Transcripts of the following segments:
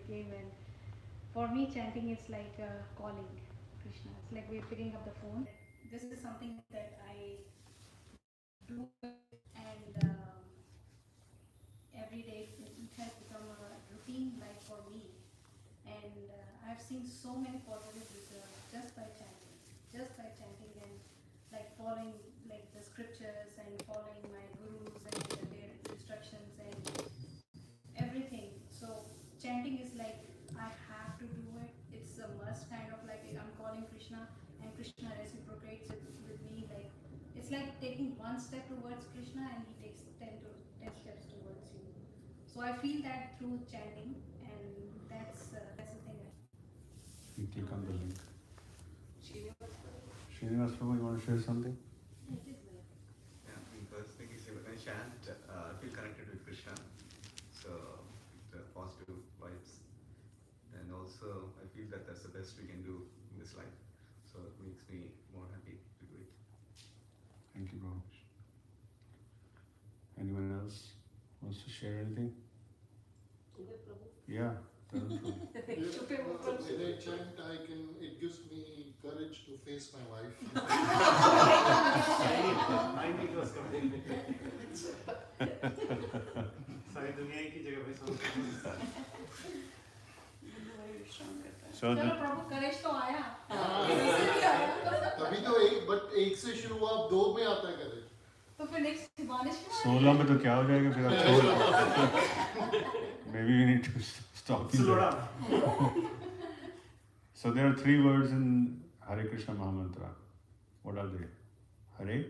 came. And for me, chanting is like calling Krishna. It's like we're picking up the phone. This is something that I do and every day it has become a routine like for me. And I've seen so many positive results just by chanting and like following like the scriptures and following my gurus and their instructions and everything. So chanting is like I have to do it. It's a must kind of like I'm calling Krishna and Krishna reciprocates it with me. Like it's like taking one step towards Krishna and he takes 10 steps towards you. So I feel that through chanting, and that's the thing. You click on the link. Srinivas Prabhu, you want to share something? Yeah, the first thing is when I chant, I feel connected with Krishna. So positive vibes, and also I feel that that's the best we can do in this life. So it makes me more happy to do it. Thank you, Prabhu. Anyone else wants to share anything? Yeah, Tarun Prabhu. When I chant, it gives me courage to face my wife. It was completely सारी दुनिया की जगह पे So चलो प्रभु करेज तो आया तभी तो एक से शुरू हुआ, अब 2 में आता है करेज. तो फिर नेक्स्ट बारिश क्यों 16 में तो क्या हो जाएगा फिर आप छोड़. Maybe we need to stop you slow there. down. So there are 3 words in Hare Krishna Mahamantra. What are they? Hare,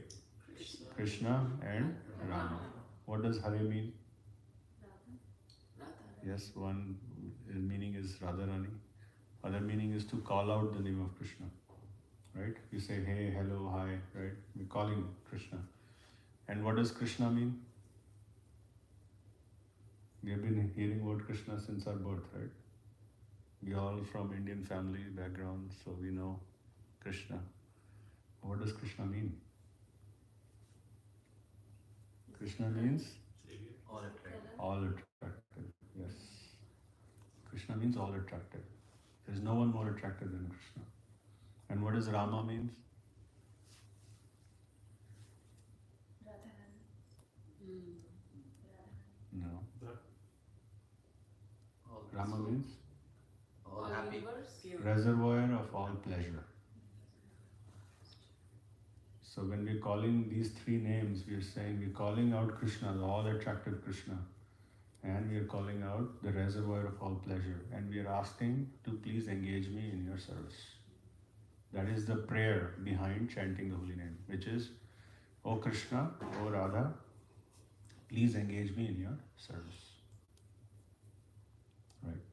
Krishna and Rama. What does Hare mean? Yes, one meaning is Radharani. Other meaning is to call out the name of Krishna. Right? You say hey, hello, hi, right? We're calling Krishna. And what does Krishna mean? We have been hearing word Krishna since our birth, right? We are all from Indian family background, so we know Krishna. What does Krishna mean? Krishna means All attractive. all attractive. Yes. Krishna means all attractive. There is no one more attractive than Krishna. And what does Rama means? No. Rama means All happy. reservoir of all pleasure. So when we're calling these 3 names, we're saying we're calling out Krishna, the all attractive Krishna, and we are calling out the reservoir of all pleasure, and we are asking to please engage me in your service. That is the prayer behind chanting the holy name, which is, O Krishna, O Radha, please engage me in your service. Right?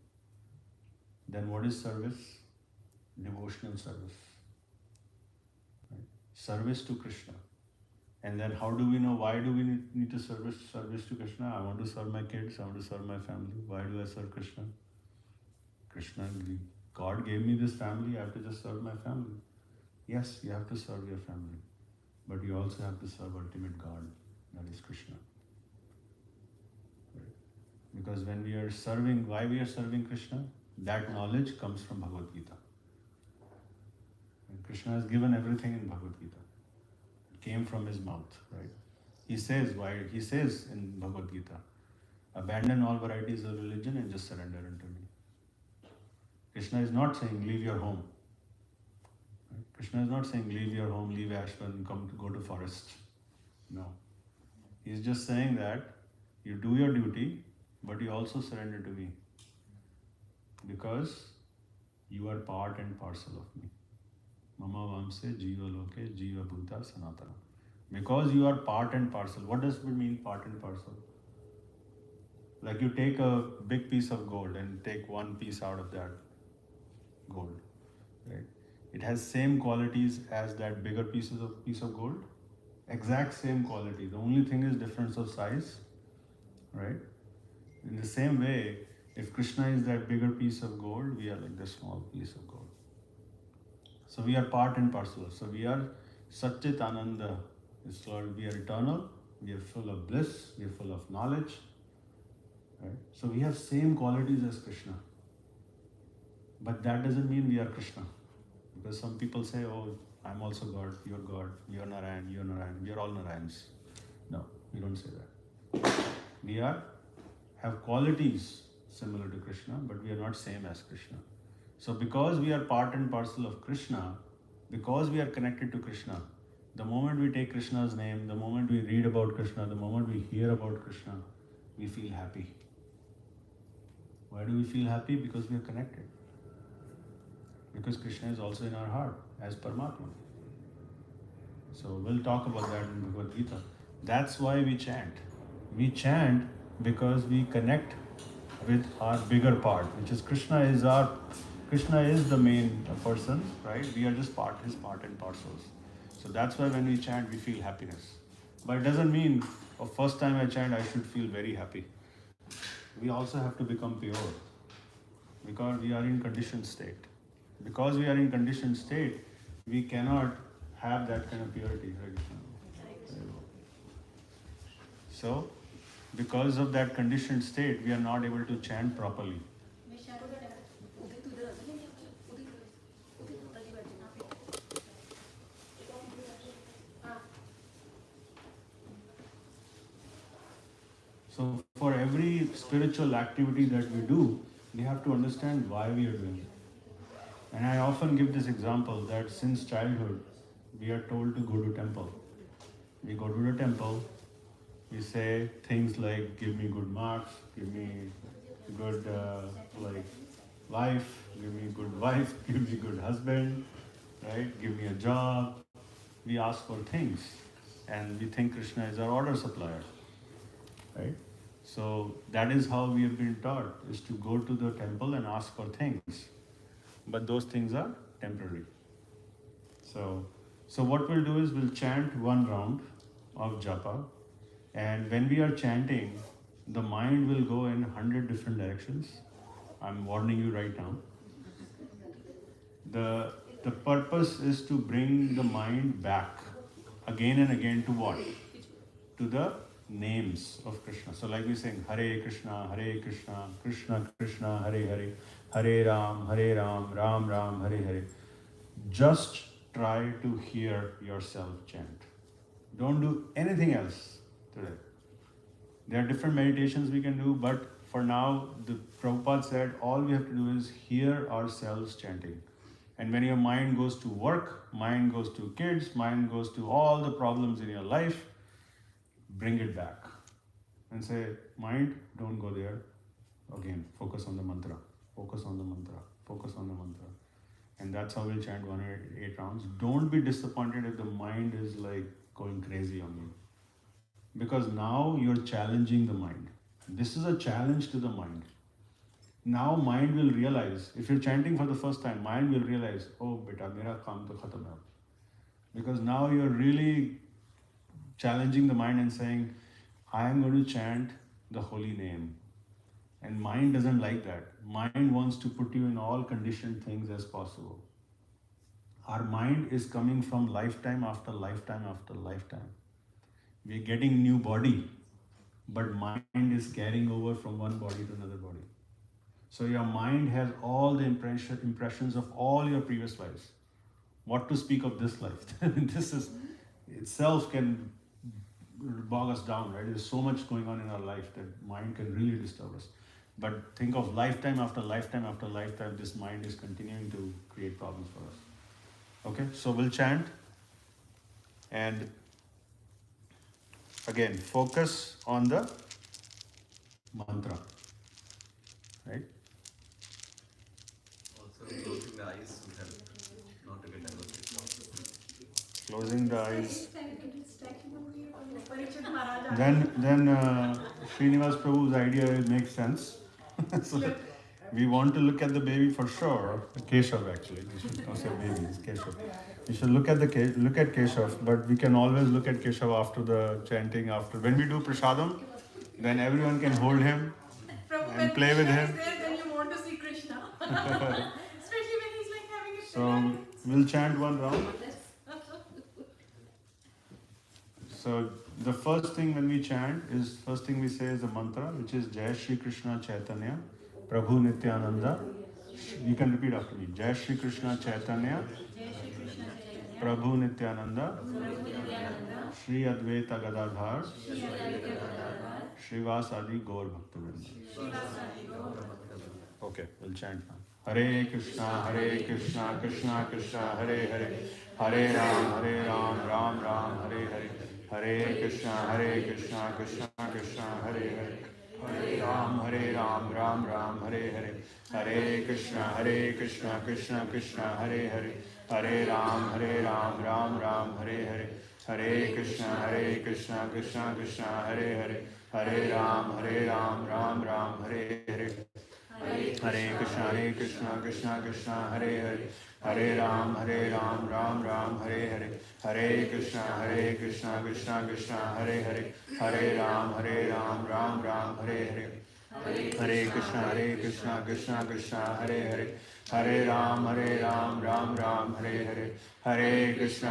Then what is service? Devotional service. Right? Service to Krishna. And then how do we know, why do we need to service to Krishna? I want to serve my kids, I want to serve my family. Why do I serve Krishna? God gave me this family, I have to just serve my family. Yes, you have to serve your family. But you also have to serve ultimate God, that is Krishna. Right? Because when we are serving, why we are serving Krishna? That knowledge comes from Bhagavad Gita. And Krishna has given everything in Bhagavad Gita. It came from his mouth, right? He says in Bhagavad Gita, abandon all varieties of religion and just surrender unto me. Krishna is not saying leave your home. Right? Krishna is not saying leave your home, leave ashram, go to forest. No. He is just saying that you do your duty, but you also surrender to me. Because you are part and parcel of me. Mama vamse jiva loke jiva bhuta sanatana. Because you are part and parcel. What does it mean, part and parcel? Like you take a big piece of gold and take one piece out of that gold, right? It has same qualities as that bigger piece of gold. Exact same quality. The only thing is difference of size, right? In the same way, if Krishna is that bigger piece of gold, we are like the small piece of gold. So we are part and parcel. So we are Satchit Ananda. It's called, we are eternal, we are full of bliss, we are full of knowledge. Right? So we have same qualities as Krishna. But that doesn't mean we are Krishna. Because some people say, oh, I'm also God, you're Narayan, we are all Narayans. No, we don't say that. We have qualities similar to Krishna, but we are not same as Krishna. So because we are part and parcel of Krishna, because we are connected to Krishna, the moment we take Krishna's name, the moment we read about Krishna, the moment we hear about Krishna, we feel happy. Why do we feel happy? Because we are connected. Because Krishna is also in our heart as Paramatma. So we'll talk about that in Bhagavad Gita. That's why we chant. We chant because we connect with our bigger part, which is Krishna is the main person, right? We are just his part and parcels. So that's why when we chant, we feel happiness. But it doesn't mean, first time I chant, I should feel very happy. We also have to become pure because we are in conditioned state. Because we are in conditioned state, we cannot have that kind of purity. So, because of that conditioned state, we are not able to chant properly. So, for every spiritual activity that we do, we have to understand why we are doing it. And I often give this example that since childhood, we are told to go to temple. We go to the temple, we say things like, give me good marks, give me good life, give me good wife, give me good husband, right? Give me a job. We ask for things and we think Krishna is our order supplier, right? So that is how we have been taught, is to go to the temple and ask for things. But those things are temporary. So what we'll do is we'll chant one round of japa, and when we are chanting, the mind will go in 100 different directions. I'm warning you right now. The purpose is to bring the mind back again and again to what? To the names of Krishna. So like we sing Hare Krishna, Krishna Krishna, Hare Hare, Hare Ram, Ram Ram, Hare Hare. Just try to hear yourself chant. Don't do anything else today. There are different meditations we can do, but for now, the Prabhupada said all we have to do is hear ourselves chanting. And when your mind goes to work, mind goes to kids, mind goes to all the problems in your life, bring it back and say, mind, don't go there. Again, focus on the mantra, focus on the mantra, focus on the mantra. And that's how we'll chant 108 rounds. Don't be disappointed if the mind is like going crazy on you. Because now you're challenging the mind. This is a challenge to the mind. Now mind will realize, if you're chanting for the first time, mind will realize, oh beta, mera kaam to khatam hai. Because now you're really challenging the mind and saying, I am going to chant the holy name. And mind doesn't like that. Mind wants to put you in all conditioned things as possible. Our mind is coming from lifetime after lifetime after lifetime. We are getting new body, but mind is carrying over from one body to another body. So your mind has all the impressions of all your previous lives. What to speak of this life? This is itself can bog us down, right? There's so much going on in our life that mind can really disturb us. But think of lifetime after lifetime after lifetime, this mind is continuing to create problems for us. Okay, so we'll chant and again focus on the mantra, right? Also, closing the eyes will help not to get nervous. Closing the eyes. Parikshit Maharaj. Then Srinivas Prabhu's idea makes sense. So we want to look at the baby for sure. Keshav actually. We should not say baby, it's Keshav. We should look at Keshav, but we can always look at Keshav after the chanting. After when we do prasadam, then everyone can hold him and play with him. Then you want to see Krishna. Especially when he's like having a So we'll chant one round. So the first thing when we chant is, first thing we say is the mantra, which is Jai Shri Krishna Chaitanya, Prabhu Nityananda, You can repeat after me. Jai Shri Krishna Chaitanya, Jai Shri Krishna Chaitanya, Prabhu Nityananda, Prabhu Nityananda, Shri Advaita Gadadhar, Shri Advaita Gadadhar, Srivasadi Gaur Bhaktivinoda. Srivasadi Gaur Bhaktivinoda. Okay, we'll chant now. Hare Krishna, Krishna Krishna, Hare Hare, Hare Ram, Ram Ram, Hare Hare, Hare Krishna, Krishna Krishna, Hare Hare, Hare Ram, Ram Hare Hare, Hare Krishna, Krishna Krishna, Hare Hare, Hare Ram, Ram Hare Hare, Hare Krishna, Krishna Krishna, Hare Hare, Hare Ram, Ram Hare Hare. Hare Krishna, Krishna Krishna, Hare Hare, Hare Ram, Ram Hare Hare, Hare Krishna, Krishna Krishna, Hare Hare, Hare Ram, Ram Hare Hare, Hare Krishna,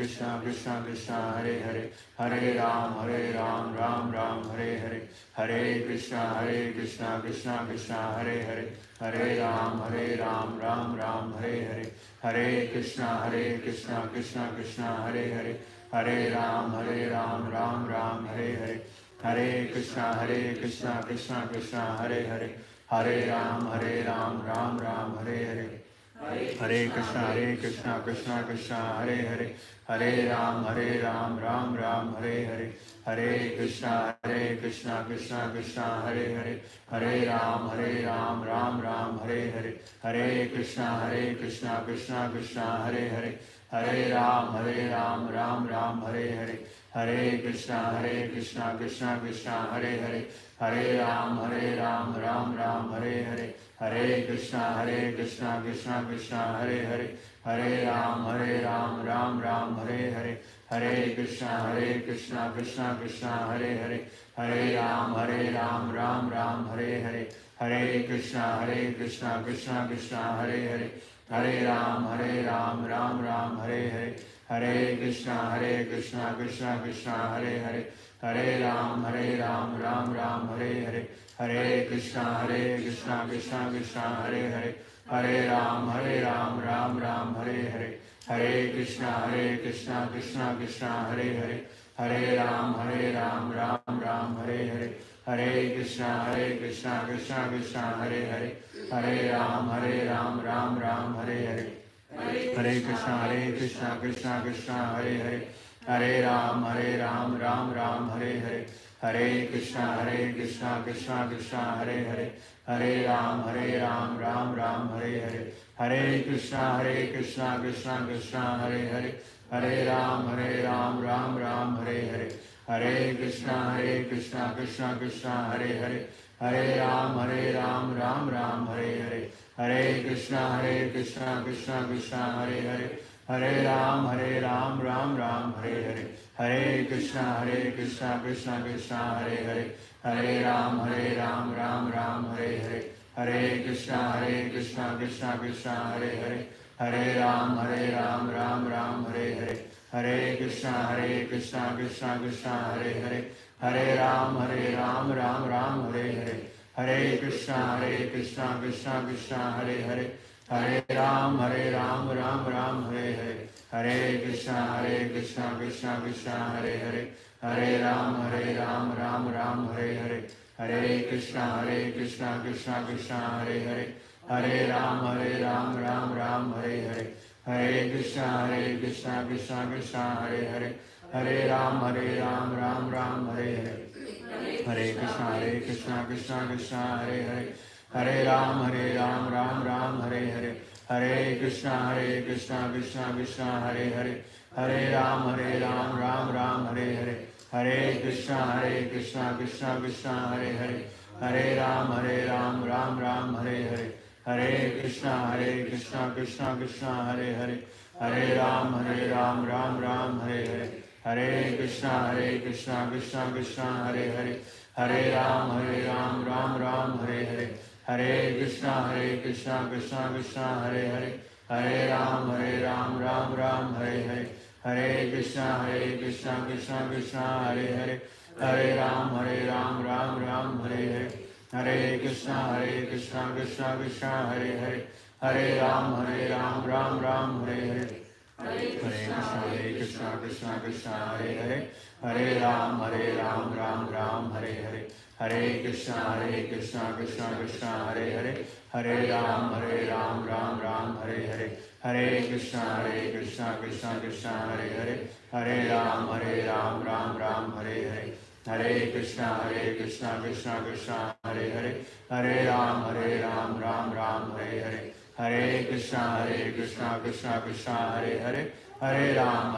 Krishna Krishna, Hare Hare, Hare Ram, Ram Hare Hare, Hare Krishna, Krishna Krishna, Hare Hare, Hare Ram, Ram Hare Hare, Hare Krishna, Krishna Krishna, Hare Hare, Hare Ram, Ram Hare Hare, Hare Krishna, Krishna Krishna, Hare Hare, Hare Ram, Ram Hare Hare, Hare Krishna, Krishna Krishna, Hare Hare, Hare Ram, Ram Hare Hare, Hare Krishna, Krishna Krishna, Hare Hare, Hare Ram, Ram Hare Hare, Hare Krishna, Krishna Krishna, Hare Hare, Hare Ram, Ram Hare Hare, Hare Krishna, Krishna Hare Hare, Hare Ram, Ram Hare Hare, Hare Krishna, Krishna Hare Hare, Hare Ram, Ram Hare Hare, Hare Krishna, Krishna Hare Hare, Hare Ram, Ram Hare Hare, Hare Krishna, Krishna Hare Hare, Hare Ram, Ram Hare Hare, Hare Krishna, Krishna Hare Hare, Hare Ram, Ram Hare Hare, Hare Krishna, Krishna Hare Hare, Hare Ram, Ram Hare Hare, Hare Krishna, Krishna Hare Hare, Hare Ram, Ram Hare Hare, Hare Krishna, Krishna Hare Hare, Hare Ram, Ram Hare Hare, Hare Krishna, Krishna Hare Hare, Hare Ram, Ram Hare Hare, Hare Krishna, Krishna Hare Hare, Hare Ram, Ram Hare Hare, Hare Krishna, Krishna Hare Hare, Hare Ram, Ram Hare Hare, Hare Krishna, Krishna Hare Hare, Hare Ram, Ram Hare Hare, Hare Krishna, Krishna Hare Hare, Hare Ram, Ram Hare Hare, Hare Krishna, Krishna Hare Hare, Hare Ram, Ram Hare Hare, Hare Krishna, Krishna Hare Hare, Hare Ram, Ram Hare Hare, Hare Krishna, Krishna Hare Hare, Hare Ram, Ram Hare Hare, Hare Krishna, Krishna Hare Hare, Hare Ram, Ram Hare Hare, Hare Krishna, Krishna Hare Hare, Hare Ram, Ram Hare Hare, Hare Krishna, Krishna Hare Hare, Hare Ram, Ram Hare Hare, Hare Krishna, Krishna Hare Hare, Hare Ram, Ram Hare Hare, Hare Krishna, Krishna Hare Hare, Hare Ram, Ram Hare Hare, Hare Krishna, Krishna Hare Hare, Hare Ram, Ram Hare Hare, Hare Krishna, Krishna Hare Hare, Hare Ram, Ram Hare Hare, Hare Krishna, Krishna Hare Hare, Hare Ram, Ram Hare Hare, Hare Krishna, Krishna Hare Hare, Hare Ram, Ram Hare Hare, Hare Krishna, Krishna Hare Hare, Hare Ram, Ram Hare Hare, Hare Krishna, Krishna Hare Hare, Hare Ram, Ram Hare Hare, Hare Krishna, Krishna Hare Hare, Hare Ram, Ram Hare Hare, Hare Krishna Krishna Krishna Hare Hare, Hare Ram Ram Ram Hare Hare, Hare Krishna Krishna Krishna Hare Hare, Hare Ram Ram Hare Hare, Hare Krishna Krishna Krishna Hare Hare, Hare Ram Ram Hare Hare, Hare Krishna Krishna Krishna Hare Hare, Hare Ram Ram Hare Hare, Hare Krishna Krishna Krishna Hare Hare, Hare Ram Ram Hare Hare, Hare Krishna Krishna Krishna Hare Hare, Hare Ram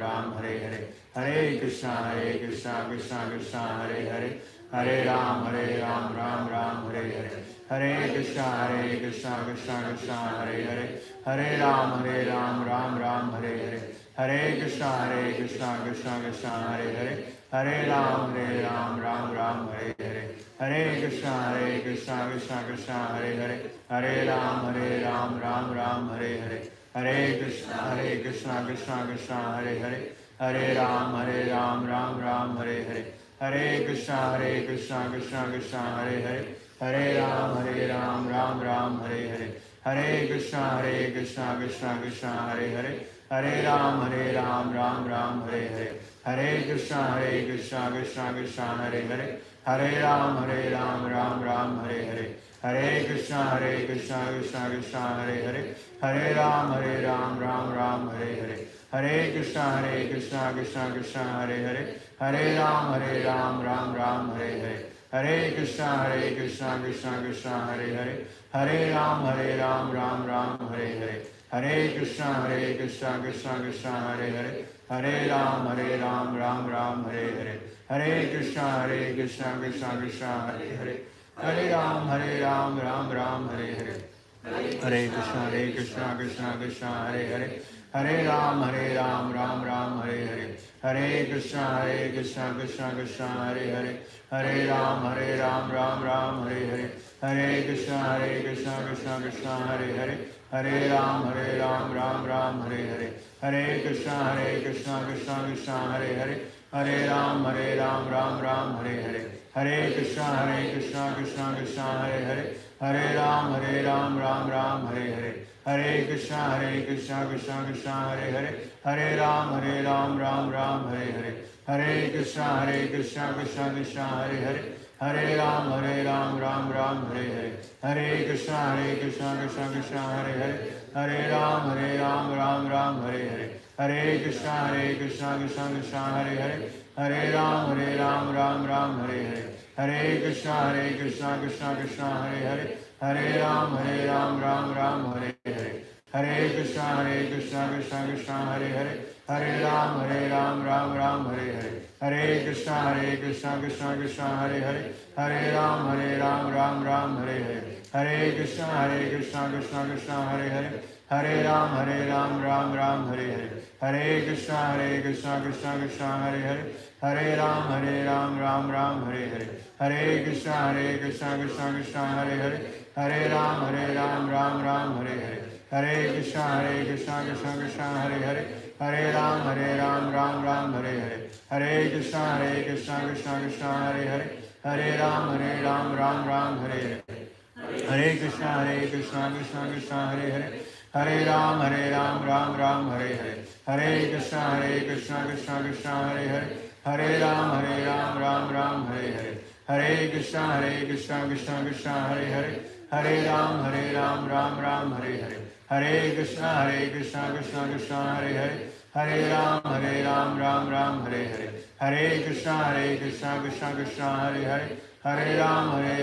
Ram Hare Hare, Hare Krishna Krishna Krishna Hare Hare, Hare Ram Ram Hare Hare, Hare Krishna Krishna Krishna Hare Hare, Hare Ram Ram Hare Hare, Hare Krishna Krishna Krishna Hare Hare, Hare Ram Ram Hare Hare, Hare Krishna Krishna Krishna Hare Hare, Hare Ram Ram Hare Hare, Hare Krishna Krishna Krishna Hare Hare, Hare Ram Ram Hare Hare, Hare Krishna Krishna Krishna Hare Hare, Hare Ram Ram Hare Hare, Hare Krishna Krishna Krishna Hare Hare, Hare Ram Ram Hare Hare, Hare Krishna Krishna Krishna Hare Hare, Hare Ram Ram Hare Hare, Hare Krishna Krishna Krishna Hare Hare, Hare Ram Ram Hare Hare, Hare Krishna Krishna Krishna Hare Hare, Hare Ram Ram Hare Hare, Hare Krishna Krishna Krishna Hare Hare, Hare Ram Ram Hare Hare, Hare Krishna Krishna Krishna Hare Hare, Hare Ram Ram Hare Hare, Hare Krishna Krishna Krishna Hare Hare, Hare Ram Ram Hare Hare, Hare Krishna Krishna Hare Hare, Hare Ram Ram Hare Hare, Hare Krishna Krishna Krishna Hare Hare, Hare Ram Ram Hare Hare, Hare Krishna Krishna Krishna Hare Hare, Hare Ram Ram Hare Hare, Hare Krishna Krishna Krishna Hare Hare, Hare Ram Ram Hare Hare, Hare Krishna Krishna Hare Hare, Hare Ram Ram Hare Hare, Hare Krishna Krishna Krishna Hare Hare, Hare Ram Ram Hare Hare, Hare Krishna Krishna Krishna Hare Hare, Hare Ram Ram Hare Hare, Hare Krishna Krishna Krishna Hare Hare, Hare Ram Ram Hare Hare, Hare Krishna Krishna Krishna Hare Hare, Hare Ram Ram Hare Hare, Hare Krishna Krishna Krishna Hare Hare, Hare Ram Ram Hare Hare, Hare Krishna Krishna Krishna Hare Hare, Hare Ram Ram Hare Hare, Hare Krishna Krishna Krishna Hare Hare, Hare Ram Ram Hare Hare, Hare Krishna Krishna Krishna Hare Hare, Hare Ram Ram Hare Hare, Hare Krishna Krishna Krishna Hare Hare, Hare Ram Ram Hare Hare, Hare Krishna Krishna Krishna Hare Hare, Hare Ram Ram Hare Hare, Hare Krishna Krishna Krishna Hare Hare, Hare Ram Hare Hare, Hare Krishna Krishna Krishna Hare Hare, Hare Ram Ram Hare Hare, Hare Krishna Krishna Krishna Hare Hare, Hare Ram Ram Hare Hare, Hare Krishna Krishna Krishna Hare Hare, Hare Ram Ram Hare Hare, Hare Krishna Krishna Krishna Hare Hare, Hare Ram Ram Hare Hare, Hare Krishna Krishna Krishna Hare Hare, Hare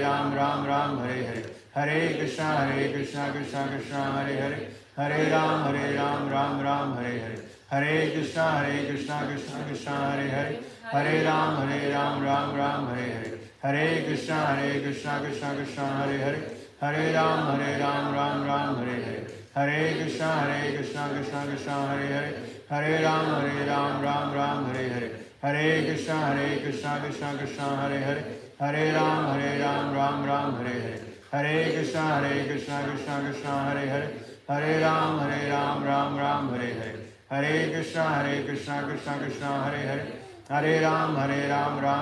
Ram Ram Hare Hare, Hare Krishna Krishna Krishna Hare Hare, Hare Ram Ram Hare Hare, Hare Krishna Krishna Krishna Hare Hare, Hare Ram Ram Hare Hare, Hare Krishna Krishna Krishna Hare Hare, Hare Ram Ram Hare Hare, Hare Krishna Krishna Krishna Hare Hare, Hare Ram Ram Hare Hare, Hare Krishna Krishna Krishna Hare Hare, Hare Ram Ram Hare Hare, Hare Krishna Krishna Krishna Hare Hare, Hare Ram Hare Hare, Hare Krishna Krishna Krishna Hare Hare, Hare Ram Ram Hare Hare, Hare Krishna Krishna Krishna Hare Hare, Hare Ram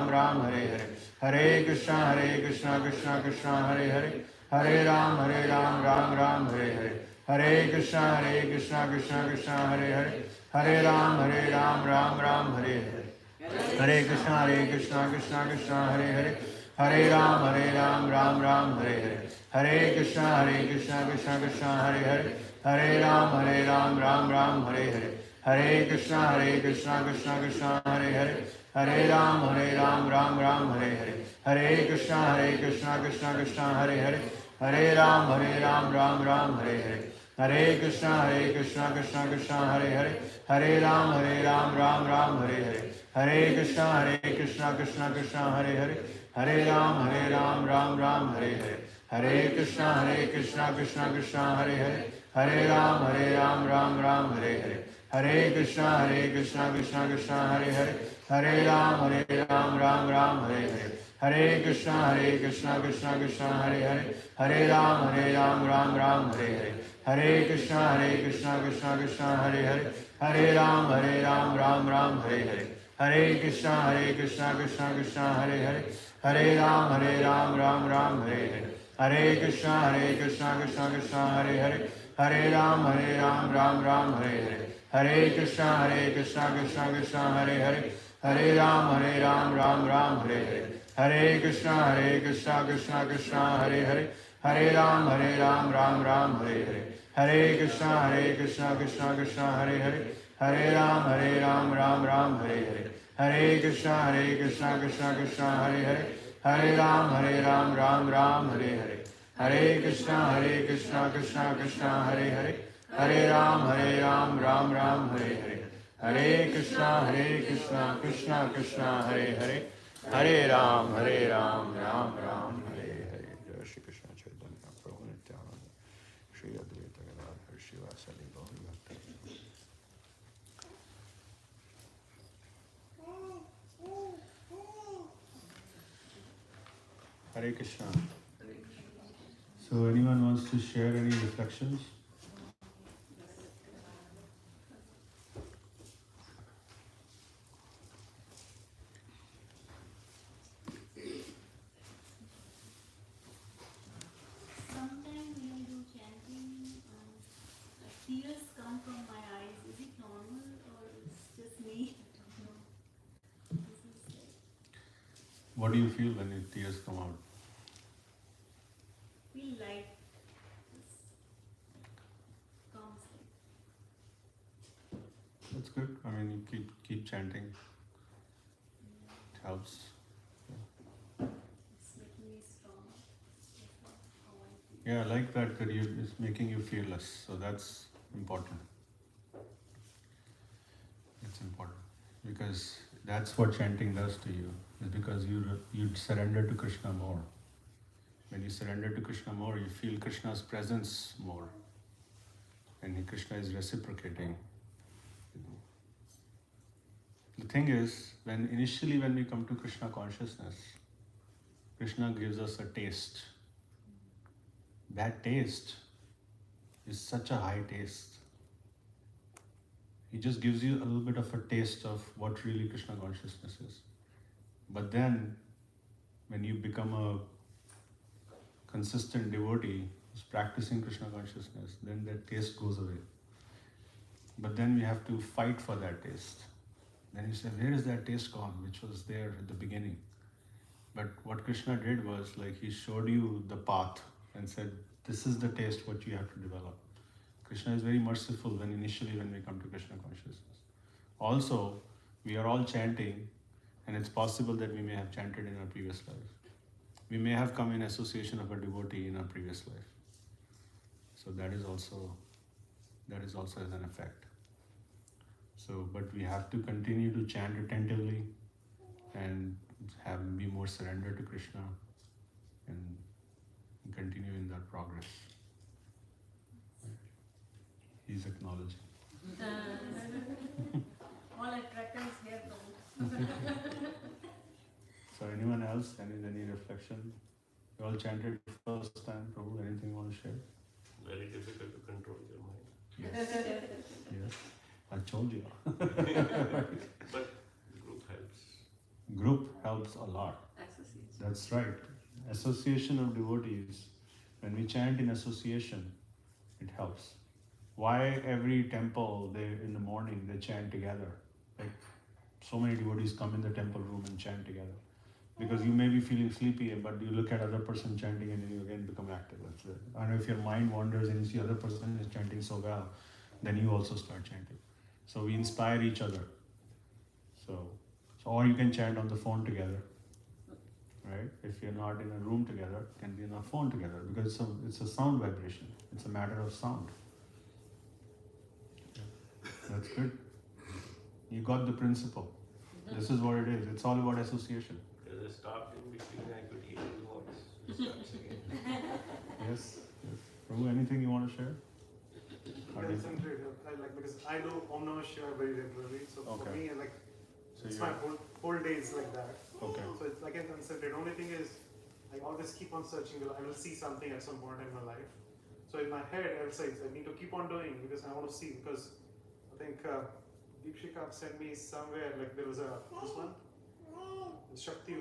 Ram Hare Hare, Hare Krishna Krishna Krishna Hare Hare, Hare Ram Ram Ram Hare Hare, Hare Krishna Krishna Krishna Hare Hare, Hare Ram Ram Hare Hare, Hare Krishna Krishna Krishna Hare Hare, Hare Ram Ram Hare Hare, Hare Krishna Krishna Krishna Hare Hare, Hare Ram Ram Hare Hare, Hare Krishna Krishna Krishna Hare Hare, Hare Ram Ram Hare Hare, Hare Krishna Krishna Krishna Hare Hare, Hare Ram Ram Hare Hare, Hare Krishna Krishna Hare Hare, Hare Ram Hare Hare, Hare Krishna Krishna Hare Hare, Hare Ram Hare Hare, Hare Krishna Krishna Hare Hare, Hare Ram Hare Hare, Hare Krishna Krishna Hare Hare, Hare Ram Hare Hare, Hare Krishna Krishna Hare Hare, Hare Ram Hare Hare, Hare Krishna Krishna Hare Hare, Hare Ram Hare Hare, Hare Krishna Krishna Hare Hare, Hare Ram Hare Hare, Hare Krishna Krishna Hare Hare, Hare Ram Hare Hare, Hare Krishna Krishna Hare Hare, Hare Ram Hare Hare, Hare Krishna Krishna Hare Hare, Hare Ram Hare Hare, Hare Krishna Krishna Hare Hare, Hare Ram Hare Hare, Hare Krishna Krishna Hare Hare, Hare Ram Hare Hare, Hare Krishna Krishna Hare Hare, Hare Ram Hare Hare, Hare Krishna Krishna Hare Hare, Hare Ram Ram Hare Hare. Jai Shri Krishna Chaitanya Prabhu Nityananda, Shri Advaita Gadadhar Shivasali Gauri Bhakta. Hare Krishna. So anyone wants to share any reflections? Sometimes when I do chanting, tears come from my eyes. Is it normal or it's just me? I don't know. This is like, What do you feel when your tears come out? feel light. This comes like. That's good. I mean, you keep chanting. It helps. It's making me strong. That's how I feel. Yeah, I like that it's making you fearless. So that's important. It's important because that's what chanting does to you. Is because you surrender to Krishna more. When you surrender to Krishna more, you feel Krishna's presence more, and Krishna is reciprocating. The thing is, when we come to Krishna consciousness, Krishna gives us a taste. That taste is such a high taste. He just gives you a little bit of a taste of what really Krishna consciousness is. But then, when you become a consistent devotee who's practicing Krishna consciousness, then that taste goes away. But then we have to fight for that taste. Then you say, where is that taste gone, which was there at the beginning? But what Krishna did was, like, he showed you the path and said, this is the taste what you have to develop. Krishna is very merciful when we come to Krishna consciousness. Also, we are all chanting, and it's possible that we may have chanted in our previous life. We may have come in association of a devotee in our previous life. So that is also as an effect. So, but we have to continue to chant attentively and be more surrendered to Krishna and continue in that progress. He's acknowledging. All attractors here come. So anyone else? Any reflection? You all chanted first time, Prabhu. Anything you want to share? Very difficult to control your mind. Yes. Yes. I told you. But group helps. Group helps a lot. Association. That's right. Association of devotees. When we chant in association, it helps. Why every temple they in the morning they chant together? Like so many devotees come in the temple room and chant together. Because you may be feeling sleepy, but you look at other person chanting and then you again become active. That's it. And if your mind wanders and you see other person is chanting so well, then you also start chanting. So we inspire each other. So or you can chant on the phone together, right? If you're not in a room together, it can be on a phone together because it's a sound vibration. It's a matter of sound. That's good. You got the principle. This is what it is. It's all about association. There's a stop in between, I could hear his voice. He starts again. Yes. Yes. Prabhu, anything you want to share? Concentrate. I like because I do Om Namah Shivaya very regularly. So Okay. for me, like So it's you're- my whole day is like that. Okay. So it's like I concentrate. Only thing is, I always keep on searching. I will see something at some point in my life. So in my head, I will say I need to keep on doing because I want to see. Because I think Deepshika sent me somewhere like there was this one. Shakti,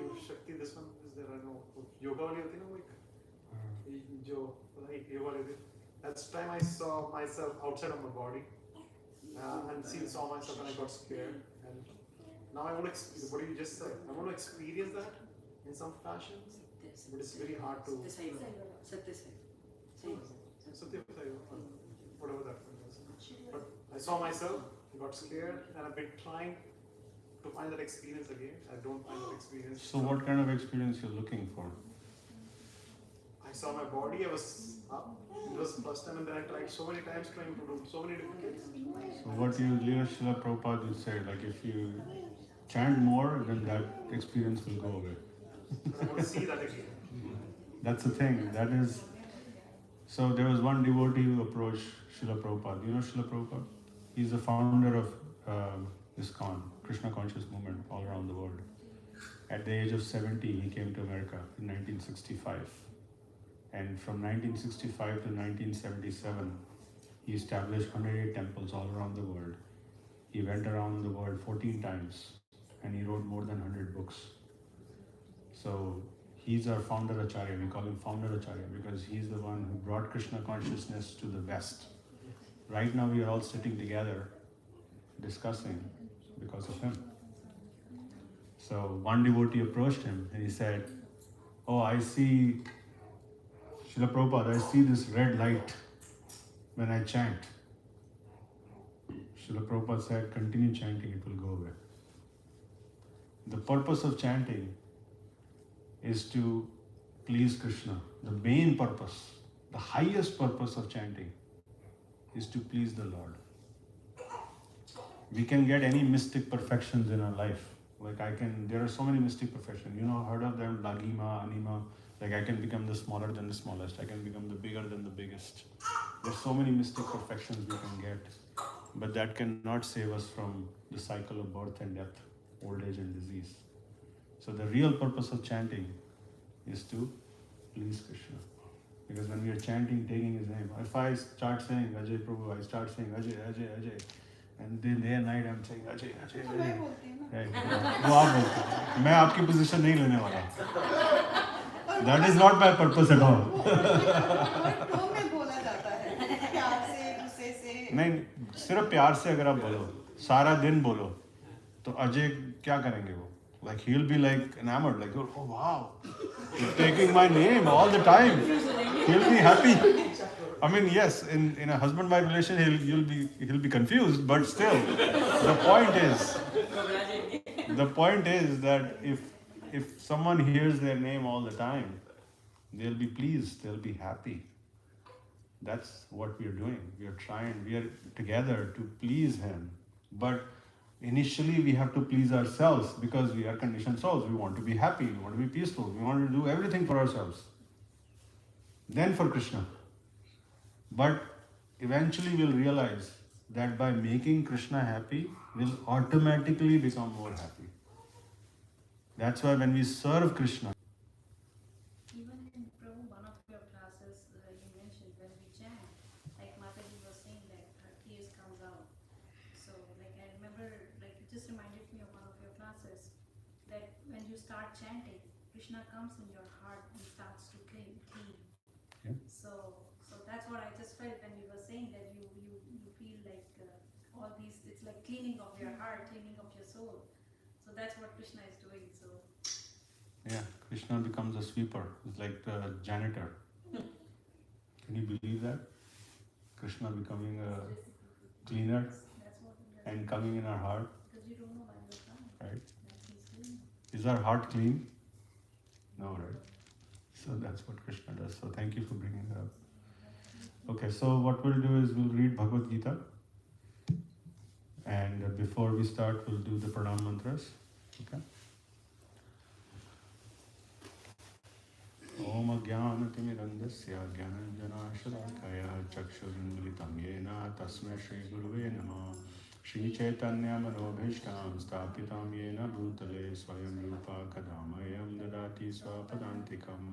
this one is there. I don't know. Yoga wali hoti na like. Jo like yoga wali. That's the time I saw myself outside of my body and saw myself and I got scared. And now I want to. What do you just say? I want to experience that in some fashion, but it's very hard to. Whatever that was. But I saw myself, got scared, and I've been trying to find that experience again. I don't find that experience. So what kind of experience you're looking for? I saw my body, I was up. It was the first time, and then I tried so many times trying to do so many different things. So what you Srila Prabhupada would say, like if you chant more, then that experience will go away. And I want to see that again. That's the thing. That is. So there was one devotee who approached Srila Prabhupada. You know Srila Prabhupada? He's the founder of ISKCON, Krishna Conscious Movement, all around the world. At the age of 70, he came to America in 1965. And from 1965 to 1977, he established 108 temples all around the world. He went around the world 14 times and he wrote more than 100 books. So he's our founder Acharya. We call him founder Acharya because he's the one who brought Krishna consciousness to the West. Right now we are all sitting together discussing because of him. So one devotee approached him and he said, "Oh, I see, Srila Prabhupada, I see this red light when I chant." Srila Prabhupada said, "Continue chanting, it will go away." The purpose of chanting is to please Krishna. The main purpose, the highest purpose of chanting is to please the Lord. We can get any mystic perfections in our life. Like there are so many mystic perfections. You know, heard of them, Lagima, Anima. Like I can become the smaller than the smallest. I can become the bigger than the biggest. There's so many mystic perfections we can get. But that cannot save us from the cycle of birth and death, old age and disease. So the real purpose of chanting is to please Krishna. Because when we are chanting, taking his name, if I start saying Ajay Prabhu, I start saying Ajay, Ajay, Ajay, and then day and night I'm saying Ajay, Ajay, Ajay. वो आप बोलते हैं, मैं आपकी position नहीं लेने वाला. That is not my purpose at all. नहीं, सिर्फ प्यार से अगर आप बोलो, सारा दिन बोलो, तो अजय क्या करेंगे वो? Like he'll be like enamored, like, oh wow, you're taking my name all the time. He'll be happy. I mean, yes, in a husband-wife relation, he'll be confused, but still, the point is that if someone hears their name all the time, they'll be pleased, they'll be happy. That's what we are doing. We are together to please him. But initially we have to please ourselves because we are conditioned souls. We want to be happy, we want to be peaceful, we want to do everything for ourselves. Then for Krishna. But eventually we'll realize that by making Krishna happy, we'll automatically become more happy. That's why when we serve Krishna, Even in Prabhu, one of your classes, you mentioned when we chant, like Mataji was saying that her tears comes out. So like I remember, like it just reminded me of one of your classes that when you start chanting, Krishna comes in your heart and starts to clean. Yeah. So that's what I just felt when you were saying that you feel like all these, it's like cleaning of your heart, cleaning of your soul. So that's what Krishna is doing. So Yeah, Krishna becomes a sweeper. It's like the janitor. Can you believe that? Krishna becoming a cleaner that's what we are and coming in our heart, because you don't know why you're coming. right? That's his cleaning. Is our heart clean? No, right? So that's what Krishna does. So thank you for bringing that up. Okay, so what we'll do is we'll read Bhagavad Gita. And before we start, we'll do the pranam mantras. Okay? Om Jnanatimidandasya Jnananjanashalakaya Chakshurunmilitam Yena Tasmai Shri Guruve Namah Shri Chaitanya Manobhishtam Stapitam Yena Bhutale Swayam Rupa Kadamayam Dadati Swapadantikam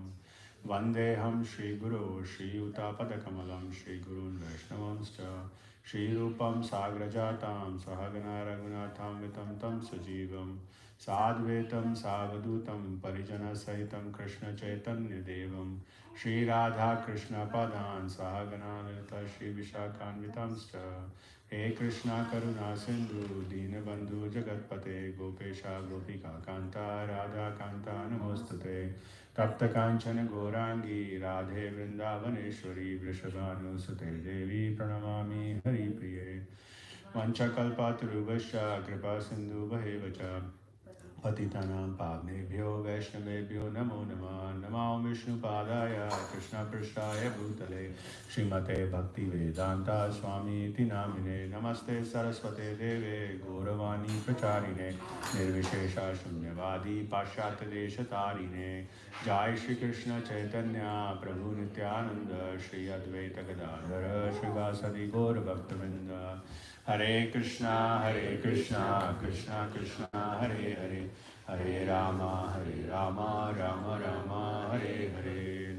Vandeham Shri Guru Shri Utapadakamalam Shri Gurun Vaishnavamscha Shri Rupam Sagrajatam Sahagana Raghunatham Vitam Tam Sajivam Sadvetam Savadutam Parijana Sahitam Krishna Chaitanya Devam Shri Radha Krishna Padan Sahagana Lita Shri Vishakhanvitamscha He Krishna Karuna Sindhu Dinabandhu Jagatpate Gopesha Gopika Kanta Radha Kanta Namostate Tapta Kanchana Gorangi Radhe Vrindavaneshwari Vrishabhanusute Devi Pranamami Hari Priye Vanchakalpatarubhasya Kripa Sindhu Bhayevacha Patitanam Pavnebhyo Vaishnavebhyo Namo Namah Namo Vishnu Padaya Krishna Prishtaya Bhutale Srimate Bhakti Vedanta Swami Iti Namine Namaste Saraswate Deve Gauravani Pracharine Nirvishesha Shunyavadi Pashyata Deshatarine Jai Shri Krishna Chaitanya Prabhu Nityananda Shri Advaita Gadadhara Shri Vasadi Gaura Bhaktavinda Hare Krishna, Krishna Krishna, Hare Hare, Hare Rama, Rama Rama, Hare Hare.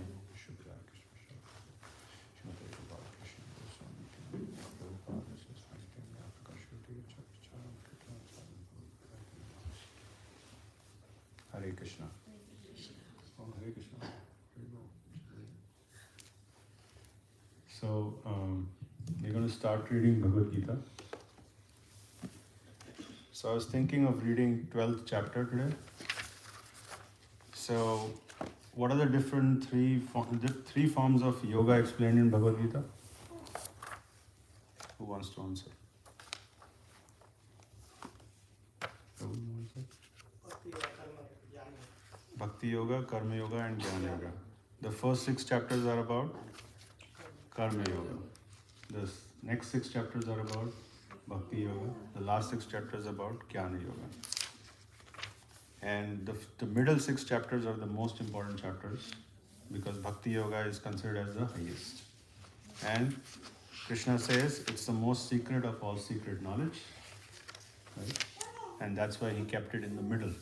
Hare Krishna. Oh, Hare Krishna. So, we're going to start reading Bhagavad Gita. So I was thinking of reading 12th chapter today. So, what are the different three forms of yoga explained in Bhagavad Gita? Who wants to answer? Bhakti Yoga, Karma Yoga and Jnana Yoga. The first 6 chapters are about Karma Yoga. The next 6 chapters are about Bhakti Yoga. The last 6 chapters about Jnana Yoga. And the middle 6 chapters are the most important chapters because Bhakti Yoga is considered as the highest. And Krishna says it's the most secret of all secret knowledge. Right? And that's why he kept it in the middle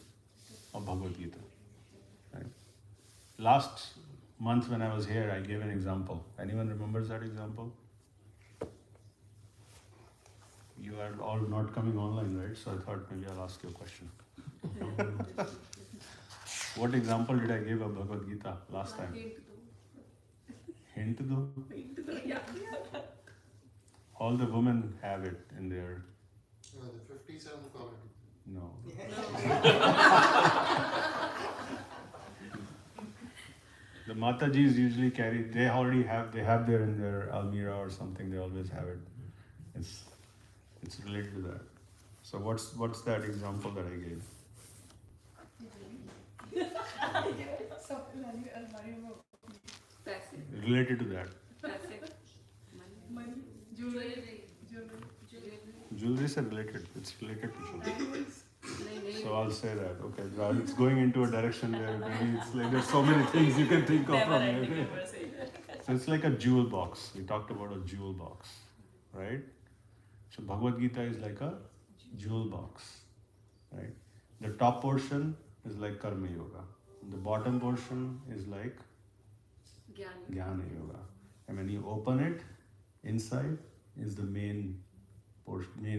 of Bhagavad Gita. Right? Last month when I was here, I gave an example. Anyone remembers that example? You are all not coming online, right? So I thought maybe I'll ask you a question. What example did I give of Bhagavad Gita last time? Hint though? All the women have it in their... The 57 quality. No. The Matajis usually carry, they have there in their Almira or something, they always have it. It's related to that. So what's that example that I gave? Related to that. Jewelry is related. It's related to jewelry. So I'll say that. Okay, well, it's going into a direction where maybe it's like there's so many things you can think of from it. So it's like a jewel box. We talked about a jewel box, right? So Bhagavad Gita is like a jewel box, right? The top portion is like Karma Yoga. The bottom portion is like Jnana Yoga. And when you open it, inside is the main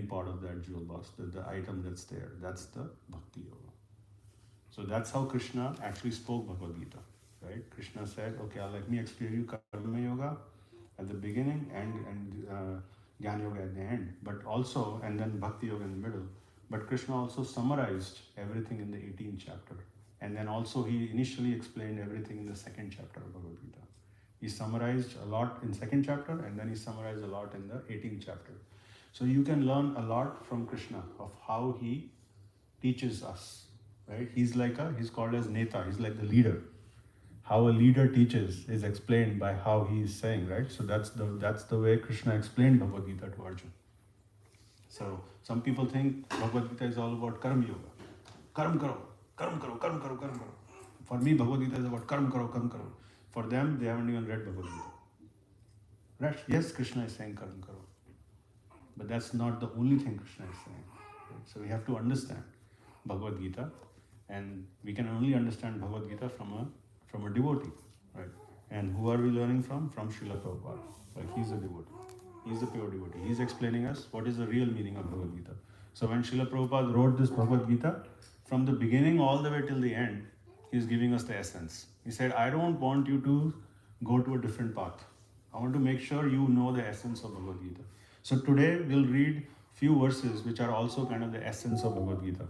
part of that jewel box, the item that's there. That's the Bhakti Yoga. So that's how Krishna actually spoke Bhagavad Gita, right? Krishna said, okay, let me explain you Karma Yoga at the beginning and Jnana Yoga at the end, but also, and then Bhakti Yoga in the middle. But Krishna also summarized everything in the 18th chapter. And then also he initially explained everything in the second chapter of Bhagavad Gita. He summarized a lot in second chapter and then he summarized a lot in the 18th chapter. So you can learn a lot from Krishna of how he teaches us, right? He's called as Neta, he's like the leader. How a leader teaches is explained by how he is saying, right? So that's the way Krishna explained Bhagavad Gita to Arjuna. So some people think Bhagavad Gita is all about Karma Yoga. Karm karo, karm karo, karm karo, karm karo. For me, Bhagavad Gita is about karm karo, karm karo. For them, they haven't even read Bhagavad Gita. Right? Yes, Krishna is saying karm karo. But that's not the only thing Krishna is saying. Right? So we have to understand Bhagavad Gita, and we can only understand Bhagavad Gita from a devotee, right? And who are we learning from? From Srila Prabhupada. Like he's a devotee. He's a pure devotee. He's explaining us what is the real meaning of Bhagavad Gita. So when Srila Prabhupada wrote this Bhagavad Gita, from the beginning all the way till the end, he's giving us the essence. He said, I don't want you to go to a different path. I want to make sure you know the essence of Bhagavad Gita. So today we'll read few verses which are also kind of the essence of Bhagavad Gita.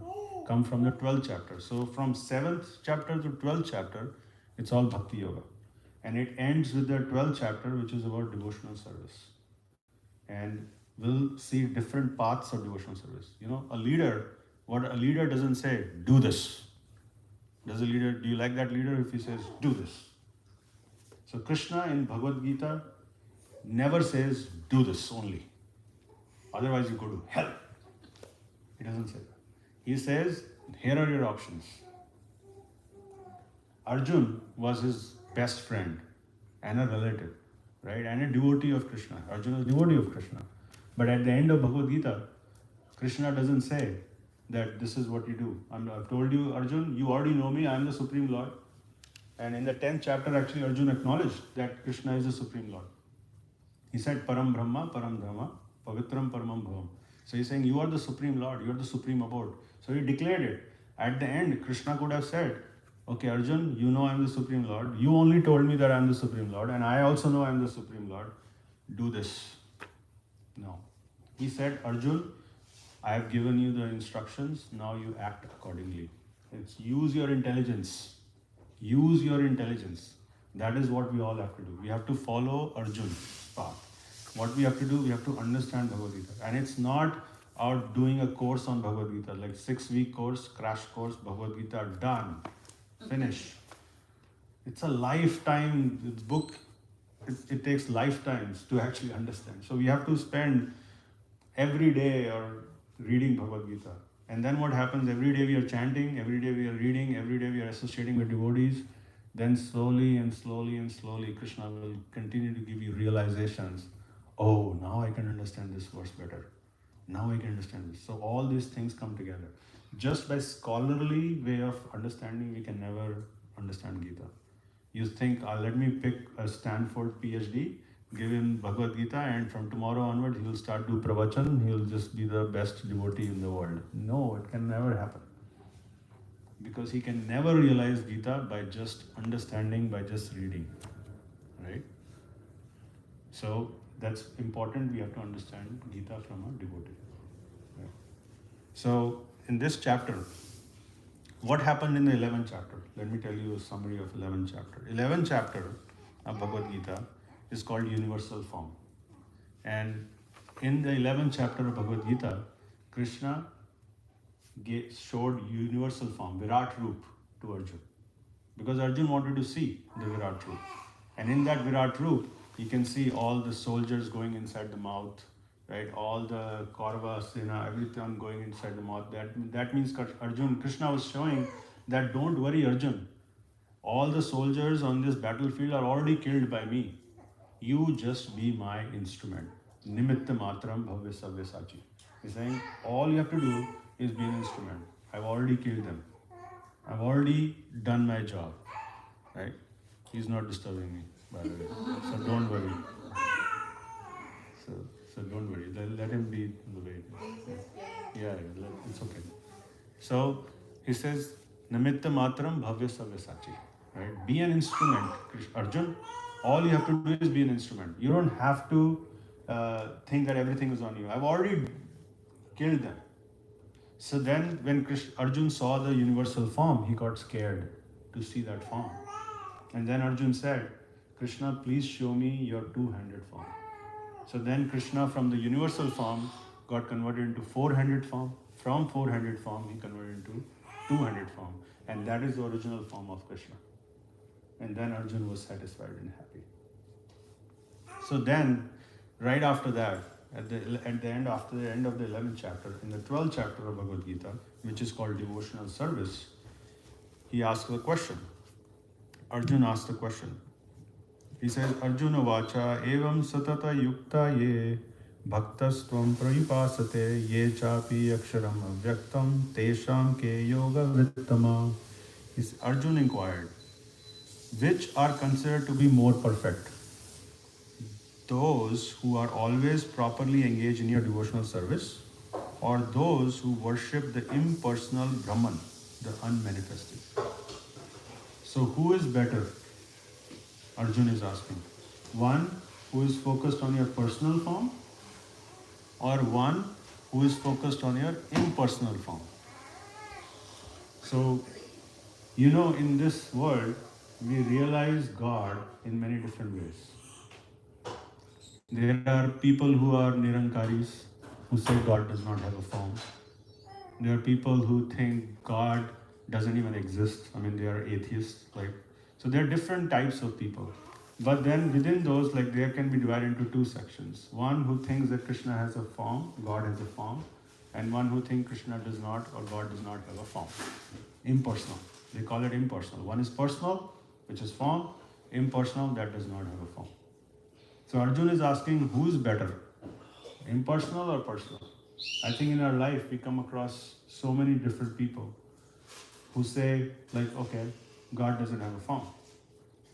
Come from the 12th chapter. So from 7th chapter to 12th chapter, it's all Bhakti Yoga. And it ends with the 12th chapter, which is about devotional service. And we'll see different paths of devotional service. You know, what a leader doesn't say, do this. Do you like that leader if he says, do this? So Krishna in Bhagavad Gita never says, do this only. Otherwise you go to hell. He doesn't say that. He says, here are your options. Arjun was his best friend and a relative, right? And a devotee of Krishna. Arjuna is a devotee of Krishna. But at the end of Bhagavad Gita, Krishna doesn't say that this is what you do. I've told you, Arjun, you already know me, I am the Supreme Lord. And in the 10th chapter, actually, Arjun acknowledged that Krishna is the Supreme Lord. He said, Param Brahma, Param Dhamma, Pavitram Paramam Bhavam. So he's saying, you are the Supreme Lord, you are the Supreme Abode. So he declared it. At the end, Krishna could have said, okay, Arjun, you know I am the Supreme Lord. You only told me that I am the Supreme Lord, and I also know I am the Supreme Lord. Do this. No. He said, Arjun, I have given you the instructions, now you act accordingly. It's use your intelligence. Use your intelligence. That is what we all have to do. We have to follow Arjun's path. What we have to do, we have to understand Bhagavad Gita. And it's not out doing a course on Bhagavad Gita, like 6-week course, crash course, Bhagavad Gita, done. Finish. It's a lifetime book. It takes lifetimes to actually understand. So we have to spend every day or reading Bhagavad Gita. And then what happens? Every day we are chanting, every day we are reading, every day we are associating with devotees. Then slowly and slowly and slowly, Krishna will continue to give you realizations. Oh, now I can understand this verse better. Now I can understand this. So all these things come together. Just by scholarly way of understanding, we can never understand Gita. You think, let me pick a Stanford PhD, give him Bhagavad Gita, and from tomorrow onwards he will start to pravachan, he will just be the best devotee in the world. No, it can never happen. Because he can never realize Gita by just understanding, by just reading. Right? So that's important, we have to understand Gita from a devotee. Right? So in this chapter, what happened in the 11th chapter? Let me tell you a summary of 11th chapter. 11th chapter of Bhagavad Gita is called Universal Form. And in the 11th chapter of Bhagavad Gita, Krishna showed universal form, Virat Roop, to Arjun. Because Arjun wanted to see the Virat Roop. And in that Virat Roop, he can see all the soldiers going inside the mouth, right? All the Kaurava, Sena, everything going inside the mouth. That means Krishna was showing that don't worry, Arjun. All the soldiers on this battlefield are already killed by me. You just be my instrument. Nimitta matram bhavya savya sachi. He's saying all you have to do is be an instrument. I've already killed them. I've already done my job. Right? He's not disturbing me, by the way. So don't worry. So don't worry. Let him be in the way. Yeah, it's okay. So he says, Namitta matram bhavya savyasachi. Right? Be an instrument, Arjun. All you have to do is be an instrument. You don't have to think that everything is on you. I've already killed them. So then, when Arjun saw the universal form, he got scared to see that form. And then Arjun said, Krishna, please show me your two-handed form. So then Krishna from the universal form got converted into four-handed form. From four-handed form, he converted into two-handed form. And that is the original form of Krishna. And then Arjun was satisfied and happy. So then, right after that, after the end of the 11th chapter, in the 12th chapter of Bhagavad Gita, which is called devotional service, he asks a question. Arjun asked a question. He says, Arjuna vacha evam satata yukta ye bhaktastvam prayupasate ye chapi aksharam avyaktam tesham ke yoga vrittama. Arjun inquired, which are considered to be more perfect? Those who are always properly engaged in your devotional service, or those who worship the impersonal Brahman, the unmanifested? So who is better? Arjun is asking. One who is focused on your personal form, or one who is focused on your impersonal form? So, in this world, we realize God in many different ways. There are people who are Nirankaris, who say God does not have a form. There are people who think God doesn't even exist. They are atheists. So there are different types of people. But then within those, there can be divided into two sections. One who thinks that Krishna has a form, God has a form, and one who thinks Krishna does not or God does not have a form. Impersonal. They call it impersonal. One is personal, which is form. Impersonal, that does not have a form. So Arjun is asking, who is better? Impersonal or personal? I think in our life we come across so many different people who say, okay, God doesn't have a form.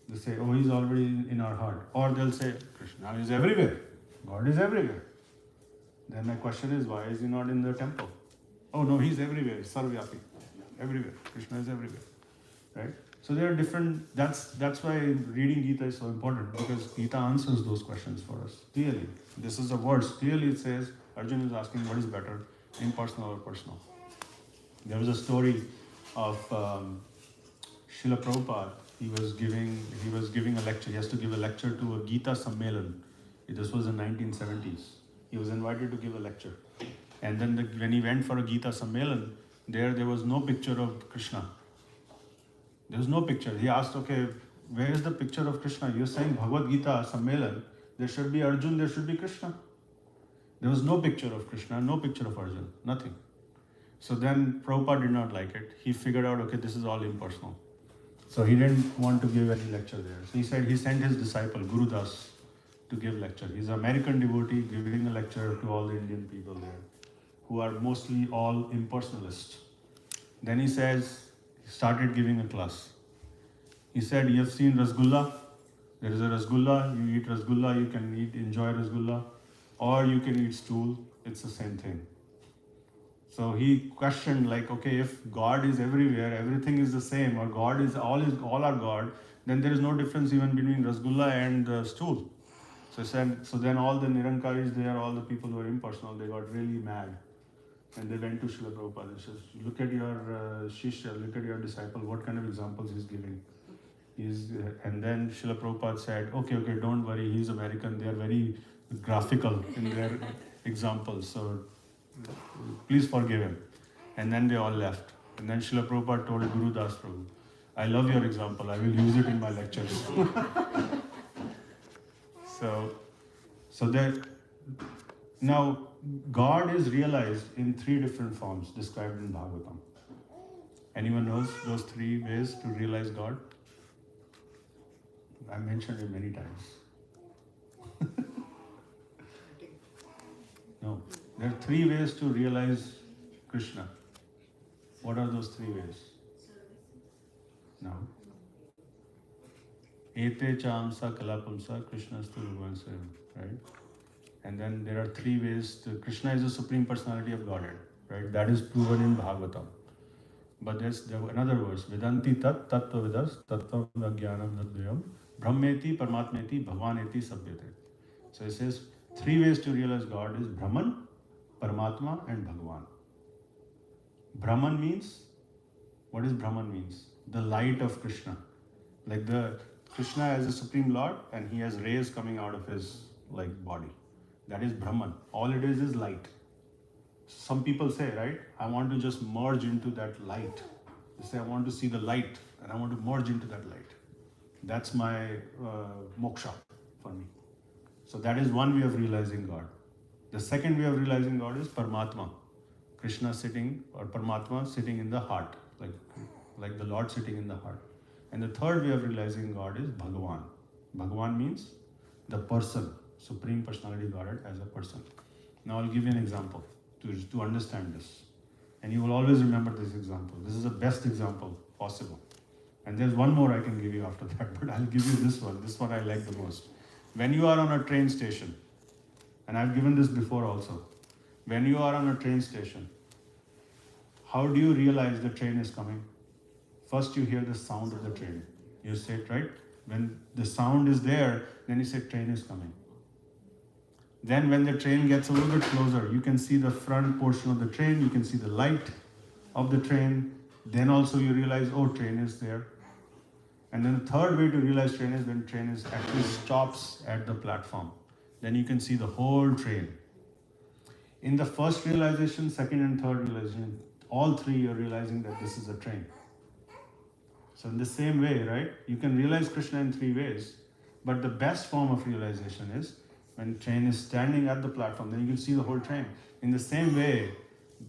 They say, oh, he's already in our heart. Or they'll say, Krishna is everywhere. God is everywhere. Then my question is, why is he not in the temple? Oh no, he's everywhere, Sarvyapi. Everywhere. Krishna is everywhere. Right? So there are different, that's why reading Gita is so important, because Gita answers those questions for us clearly. This is the words. Clearly it says, Arjun is asking what is better, impersonal or personal. There was a story of Srila Prabhupada. He was giving a lecture. He has to give a lecture to a Gita Sammelan. This was in 1970s. He was invited to give a lecture. And then when he went for a Gita Sammelan, there was no picture of Krishna. There was no picture. He asked, okay, where is the picture of Krishna? You're saying Bhagavad Gita Sammelan, there should be Arjun, there should be Krishna. There was no picture of Krishna, no picture of Arjun, nothing. So then Prabhupada did not like it. He figured out, okay, this is all impersonal. So he didn't want to give any lecture there. So he sent his disciple, Guru Das, to give lecture. He's an American devotee giving a lecture to all the Indian people there, who are mostly all impersonalists. Then he started giving a class. He said, you have seen Rasgulla? There is a Rasgulla, you eat Rasgulla, you can enjoy Rasgulla, or you can eat stool, it's the same thing. So he questioned, okay, if God is everywhere, everything is the same, or God is all our God, then there is no difference even between Rasgulla and stool. So he said, so then all the Nirankaris there, all the people who are impersonal, they got really mad. And they went to Srila Prabhupada and said, look at your Shishya, look at your disciple, what kind of examples he's giving. And then Srila Prabhupada said, okay, don't worry, he's American, they are very graphical in their examples, so please forgive him. And then they all left. And then Srila Prabhupada told Guru Das Prabhu, I love your example, I will use it in my lectures. Now, God is realized in three different forms described in Bhagavatam. Anyone knows those three ways to realize God? I mentioned it many times. No, there are three ways to realize Krishna. What are those three ways? No. Ete cha amsa kalapamsa Krishnastu Bhagavan, right? And then there are three ways. Krishna is the Supreme Personality of Godhead, right? That is proven in Bhagavatam. But there's another verse, Vedanti tat tattva vidas tattva jnanam nadvayam brahmeti paramatmeti bhagwaneti sabhyate. So it says three ways to realize God is Brahman, Paramatma and Bhagavan. Brahman means, what is Brahman means? The light of Krishna. Like the Krishna as a Supreme Lord and he has rays coming out of his like body. That is Brahman. All it is light. Some people say, right, I want to just merge into that light. They say, I want to see the light and I want to merge into that light. That's my moksha for me. So that is one way of realizing God. The second way of realizing God is Paramatma. Krishna sitting, or Paramatma sitting in the heart, like the Lord sitting in the heart. And the third way of realizing God is Bhagavan. Bhagavan means the person, Supreme Personality Godhead as a person. Now I'll give you an example to understand this. And you will always remember this example. This is the best example possible. And there's one more I can give you after that, but I'll give you this one. This one I like the most. When you are on a train station, and I've given this before also, when you are on a train station, how do you realize the train is coming? First you hear the sound of the train. You say it, right? When the sound is there, then you say train is coming. Then when the train gets a little bit closer, you can see the front portion of the train, you can see the light of the train. Then also you realize, oh, train is there. And then the third way to realize train is when train is actually stops at the platform. Then you can see the whole train. In the first realization, second and third realization, all three you're realizing that this is a train. So in the same way, right, you can realize Krishna in three ways, but the best form of realization is when train is standing at the platform, then you can see the whole train. In the same way,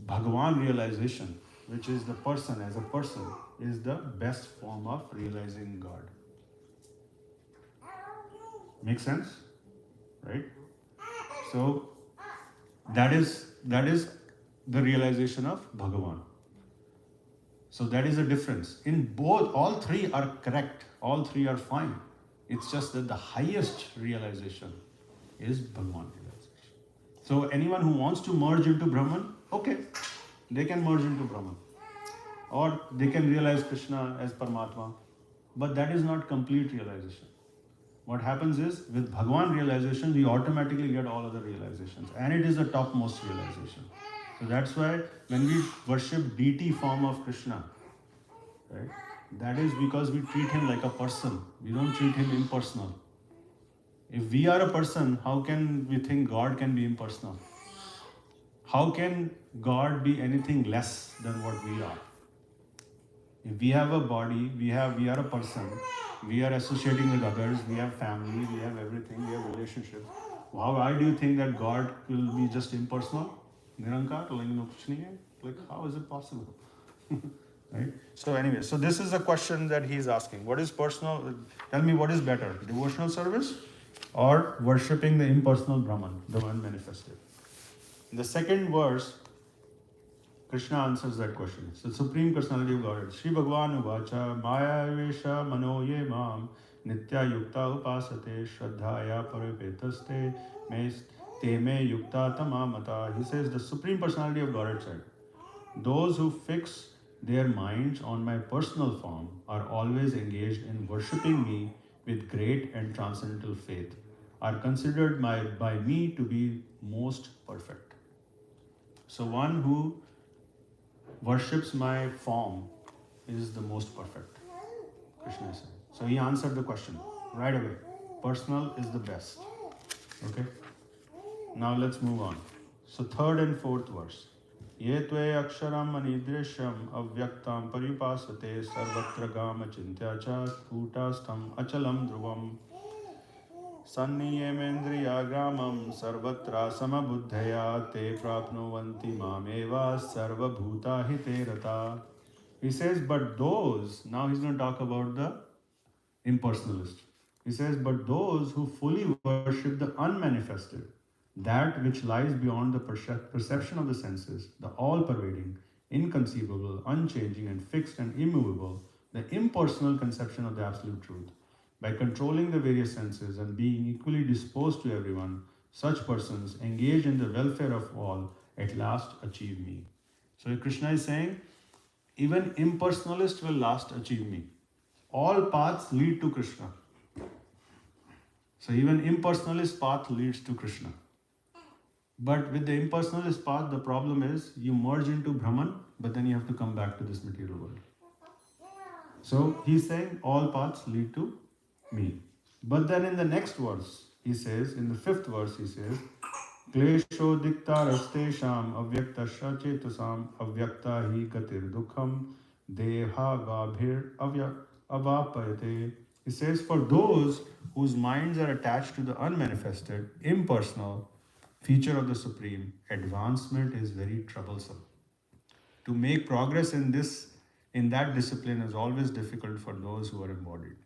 Bhagavan realization, which is the person as a person, is the best form of realizing God. Make sense? Right? So that is the realization of Bhagavan. So that is a difference. In both, all three are correct. All three are fine. It's just that the highest realization is Bhagavan realization. So anyone who wants to merge into Brahman, okay, they can merge into Brahman. Or they can realize Krishna as Paramatma. But that is not complete realization. What happens is, with Bhagavan realization, we automatically get all other realizations. And it is the topmost realization. So that's why when we worship deity form of Krishna, right, that is because we treat him like a person. We don't treat him impersonal. If we are a person, how can we think God can be impersonal? How can God be anything less than what we are? If we have a body, we are a person, we are associating with others, we have family, we have everything, we have relationships. Why do you think that God will be just impersonal? Nirankar, like how is it possible? Right? So anyway, so this is a question that he's asking. What is personal? Tell me what is better, devotional service or worshipping the impersonal Brahman, the one manifested? In the second verse, Krishna answers that question. It's the Supreme Personality of Godhead. Shri Bhagavan Uvacha Maya Vesha Mano Ye Mam Nitya Yukta Upasate Shraddhaya Paripetaste Te Me Yukta Tamamata. He says the Supreme Personality of Godhead said, those who fix their minds on my personal form are always engaged in worshipping me with great and transcendental faith, are considered by me to be most perfect. So one who worships my form is the most perfect, Krishna is saying. So he answered the question right away. Personal is the best. Okay? Now let's move on. So third and fourth verse. Ye tve aksharam anidrishyam avyaktam paripasate sarvatra gama chintya cha kutastam achalam dhruvam Sanniyemendriya gramam sarvatra samabuddhaya te prapnuvanti mameva sarva bhuta hite rata. He says, but those, now he's going to talk about the impersonalist. He says, but those who fully worship the unmanifested, that which lies beyond the perception of the senses, the all-pervading, inconceivable, unchanging and fixed and immovable, the impersonal conception of the absolute truth, by controlling the various senses and being equally disposed to everyone, such persons engaged in the welfare of all at last achieve me. So Krishna is saying, even impersonalist will last achieve me. All paths lead to Krishna. So even impersonalist path leads to Krishna. But with the impersonalist path, the problem is you merge into Brahman, but then you have to come back to this material world. So he's saying all paths lead to me. But then in the next verse, he says, in the 5th verse, he says, Klesho diktarastesham avyaktasya chetasam avyakta hi gatir dukham deha gabhir avapayate. He says, for those whose minds are attached to the unmanifested, impersonal feature of the Supreme, advancement is very troublesome. To make progress in that discipline is always difficult for those who are embodied.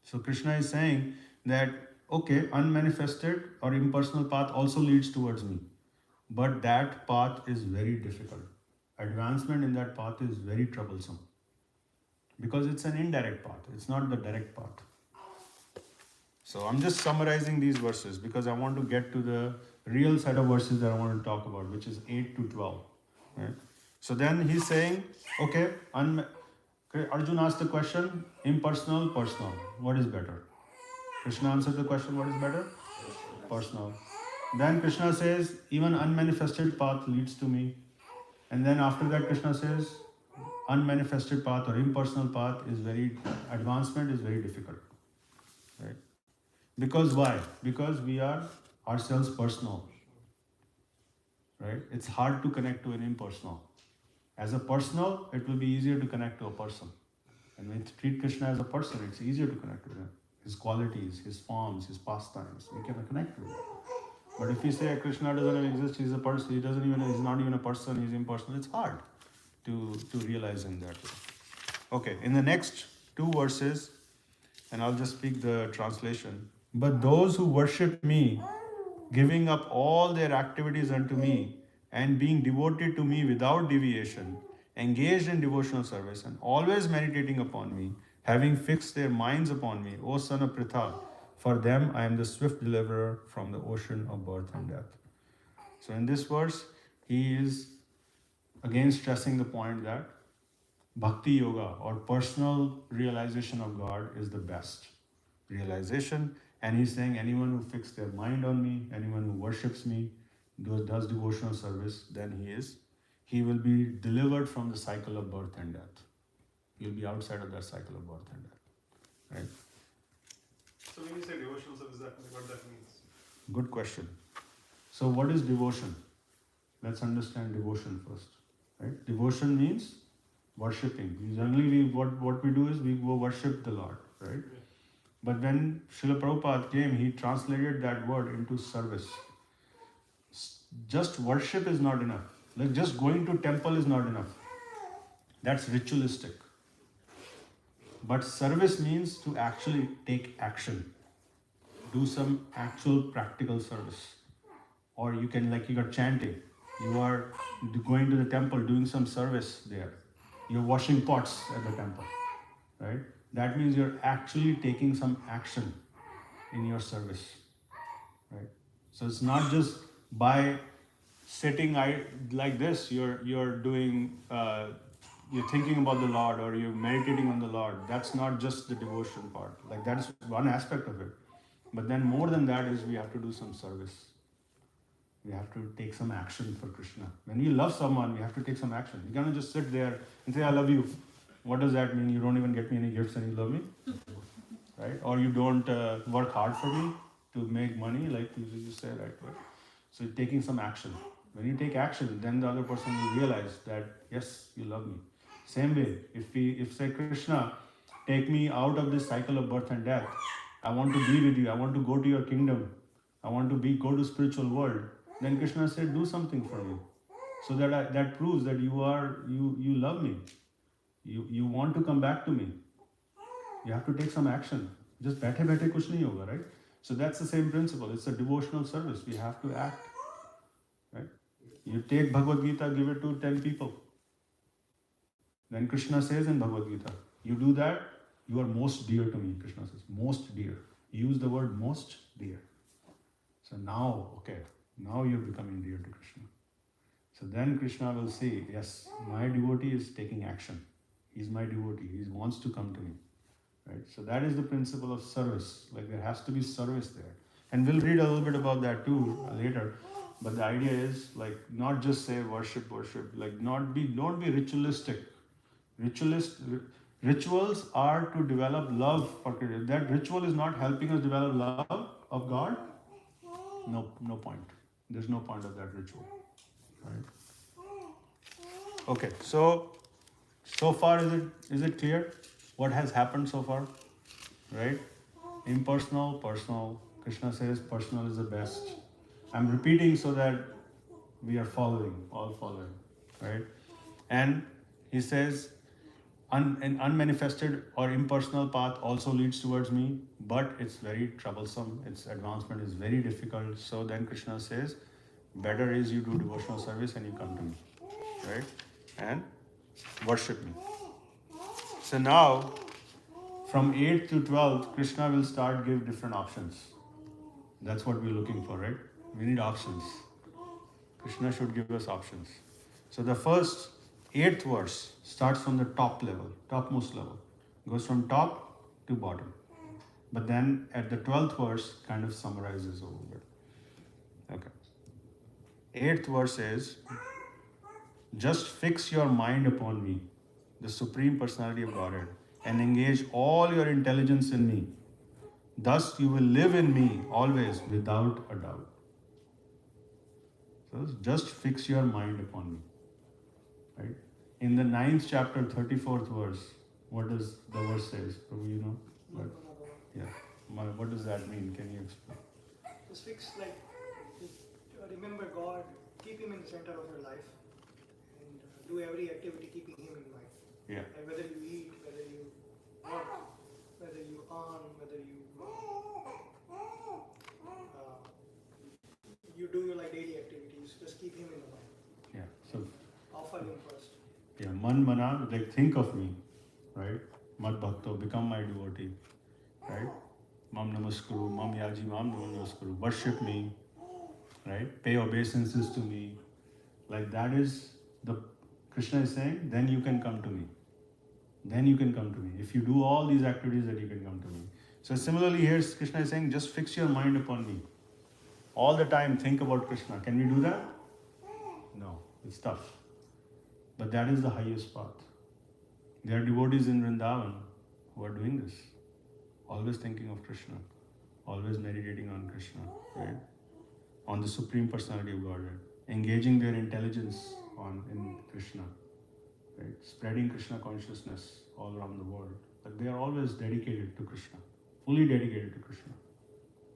So Krishna is saying that, okay, unmanifested or impersonal path also leads towards me. But that path is very difficult. Advancement in that path is very troublesome. Because it's an indirect path, it's not the direct path. So I'm just summarizing these verses because I want to get to the real set of verses that I want to talk about, which is 8 to 12. Right? So then he's saying, okay, Arjun asked the question, impersonal, personal. What is better? Krishna answered the question, what is better? Personal. Then Krishna says, even unmanifested path leads to me. And then after that Krishna says, unmanifested path or impersonal path advancement is very difficult. Right? Because why? Because we are ourselves personal. Right? It's hard to connect to an impersonal. As a personal, it will be easier to connect to a person. And when you treat Krishna as a person, it's easier to connect with him. His qualities, his forms, his pastimes, we can connect with him. But if you say Krishna doesn't exist, he's a person, he's not even a person, he's impersonal, it's hard to realize him that way. Okay, in the next 2 verses, and I'll just speak the translation. But those who worship me, giving up all their activities unto me, and being devoted to me without deviation, engaged in devotional service, and always meditating upon me, having fixed their minds upon me, O son of Pritha, for them I am the swift deliverer from the ocean of birth and death. So in this verse, he is again stressing the point that Bhakti Yoga or personal realization of God is the best realization. And he's saying anyone who fixes their mind on me, anyone who worships me, does devotional service, then he will be delivered from the cycle of birth and death. He'll be outside of that cycle of birth and death. Right? So when you say devotional service, what that means? Good question. So what is devotion? Let's understand devotion first. Right? Devotion means worshipping. Generally, what we do is we go worship the Lord. Right? Yeah. But when Srila Prabhupada came, he translated that word into service. Just worship is not enough. Like just going to temple is not enough. That's ritualistic. But service means to actually take action. Do some actual practical service. Or you can, like you are chanting. You are going to the temple, doing some service there. You're washing pots at the temple. Right? That means you're actually taking some action in your service. Right? So it's not just by sitting like this, you're doing, you're thinking about the Lord or you're meditating on the Lord. That's not just the devotion part. Like that is one aspect of it. But then more than that is we have to do some service. We have to take some action for Krishna. When you love someone, we have to take some action. You cannot just sit there and say, I love you. What does that mean? You don't even get me any gifts and you love me? Right? Or you don't work hard for me to make money, like you say, right? So taking some action. When you take action, then the other person will realize that, yes, you love me. Same way, if say, Krishna, take me out of this cycle of birth and death. I want to be with you. I want to go to your kingdom. I want to go to spiritual world. Then Krishna said, do something for me. So that proves that you love me. You want to come back to me. You have to take some action. Just baithe kuch nahi hoga, right? So that's the same principle. It's a devotional service. We have to act. Right? You take Bhagavad Gita, give it to 10 people. Then Krishna says in Bhagavad Gita, you do that, you are most dear to me, Krishna says. Most dear. Use the word most dear. So now you're becoming dear to Krishna. So then Krishna will say, yes, my devotee is taking action. He's my devotee. He wants to come to me. Right? So that is the principle of service. Like there has to be service there. And we'll read a little bit about that too later. But the idea is like not just say worship, worship. Like don't be ritualistic. Rituals are to develop love for Krishna. If that ritual is not helping us develop love of God, no point. There's no point of that ritual. Right? Okay, so far is it clear what has happened so far? Right? Impersonal, personal. Krishna says personal is the best. I'm repeating so that we are all following. Right? And he says an unmanifested or impersonal path also leads towards me, but it's very troublesome. Its advancement is very difficult. So then Krishna says, better is you do devotional service and you come to me, right? And worship me. So now, from 8th to 12th, Krishna will start give different options. That's what we're looking for, right? We need options. Krishna should give us options. So the first 8th verse starts from the top level, topmost level. Goes from top to bottom. But then at the 12th verse kind of summarizes a little bit. Okay. 8th verse is, just fix your mind upon me, the Supreme Personality of Godhead, and engage all your intelligence in me. Thus you will live in me always without a doubt. So just fix your mind upon me. Right? In the 9th chapter, 34th verse, what does the verse says? Prabhu, you know? What? Yeah. What does that mean? Can you explain? Just fix, like, remember God, keep Him in the center of your life, and do every activity keeping Him in mind. Yeah. Like whether you eat, whether you work, whether you earn, whether you you do your like daily activities, just keep Him in the mind. Yeah. So Offer Him first. yeah, man mana, like think of me, right? Mad bhakto, become my devotee, right? Mam namaskuru, mam yaji, mam namaskuru, worship me, right? Pay obeisances to me. Like that is the Krishna is saying, then you can come to me. Then you can come to me. If you do all these activities, then you can come to me. So similarly here Krishna is saying, just fix your mind upon me. All the time think about Krishna. Can we do that? No, it's tough. But that is the highest path. There are devotees in Vrindavan who are doing this. Always thinking of Krishna. Always meditating on Krishna, right? On the Supreme Personality of Godhead. Engaging their intelligence in Krishna. Right? Spreading Krishna consciousness all around the world. But they are always dedicated to Krishna. Fully dedicated to Krishna.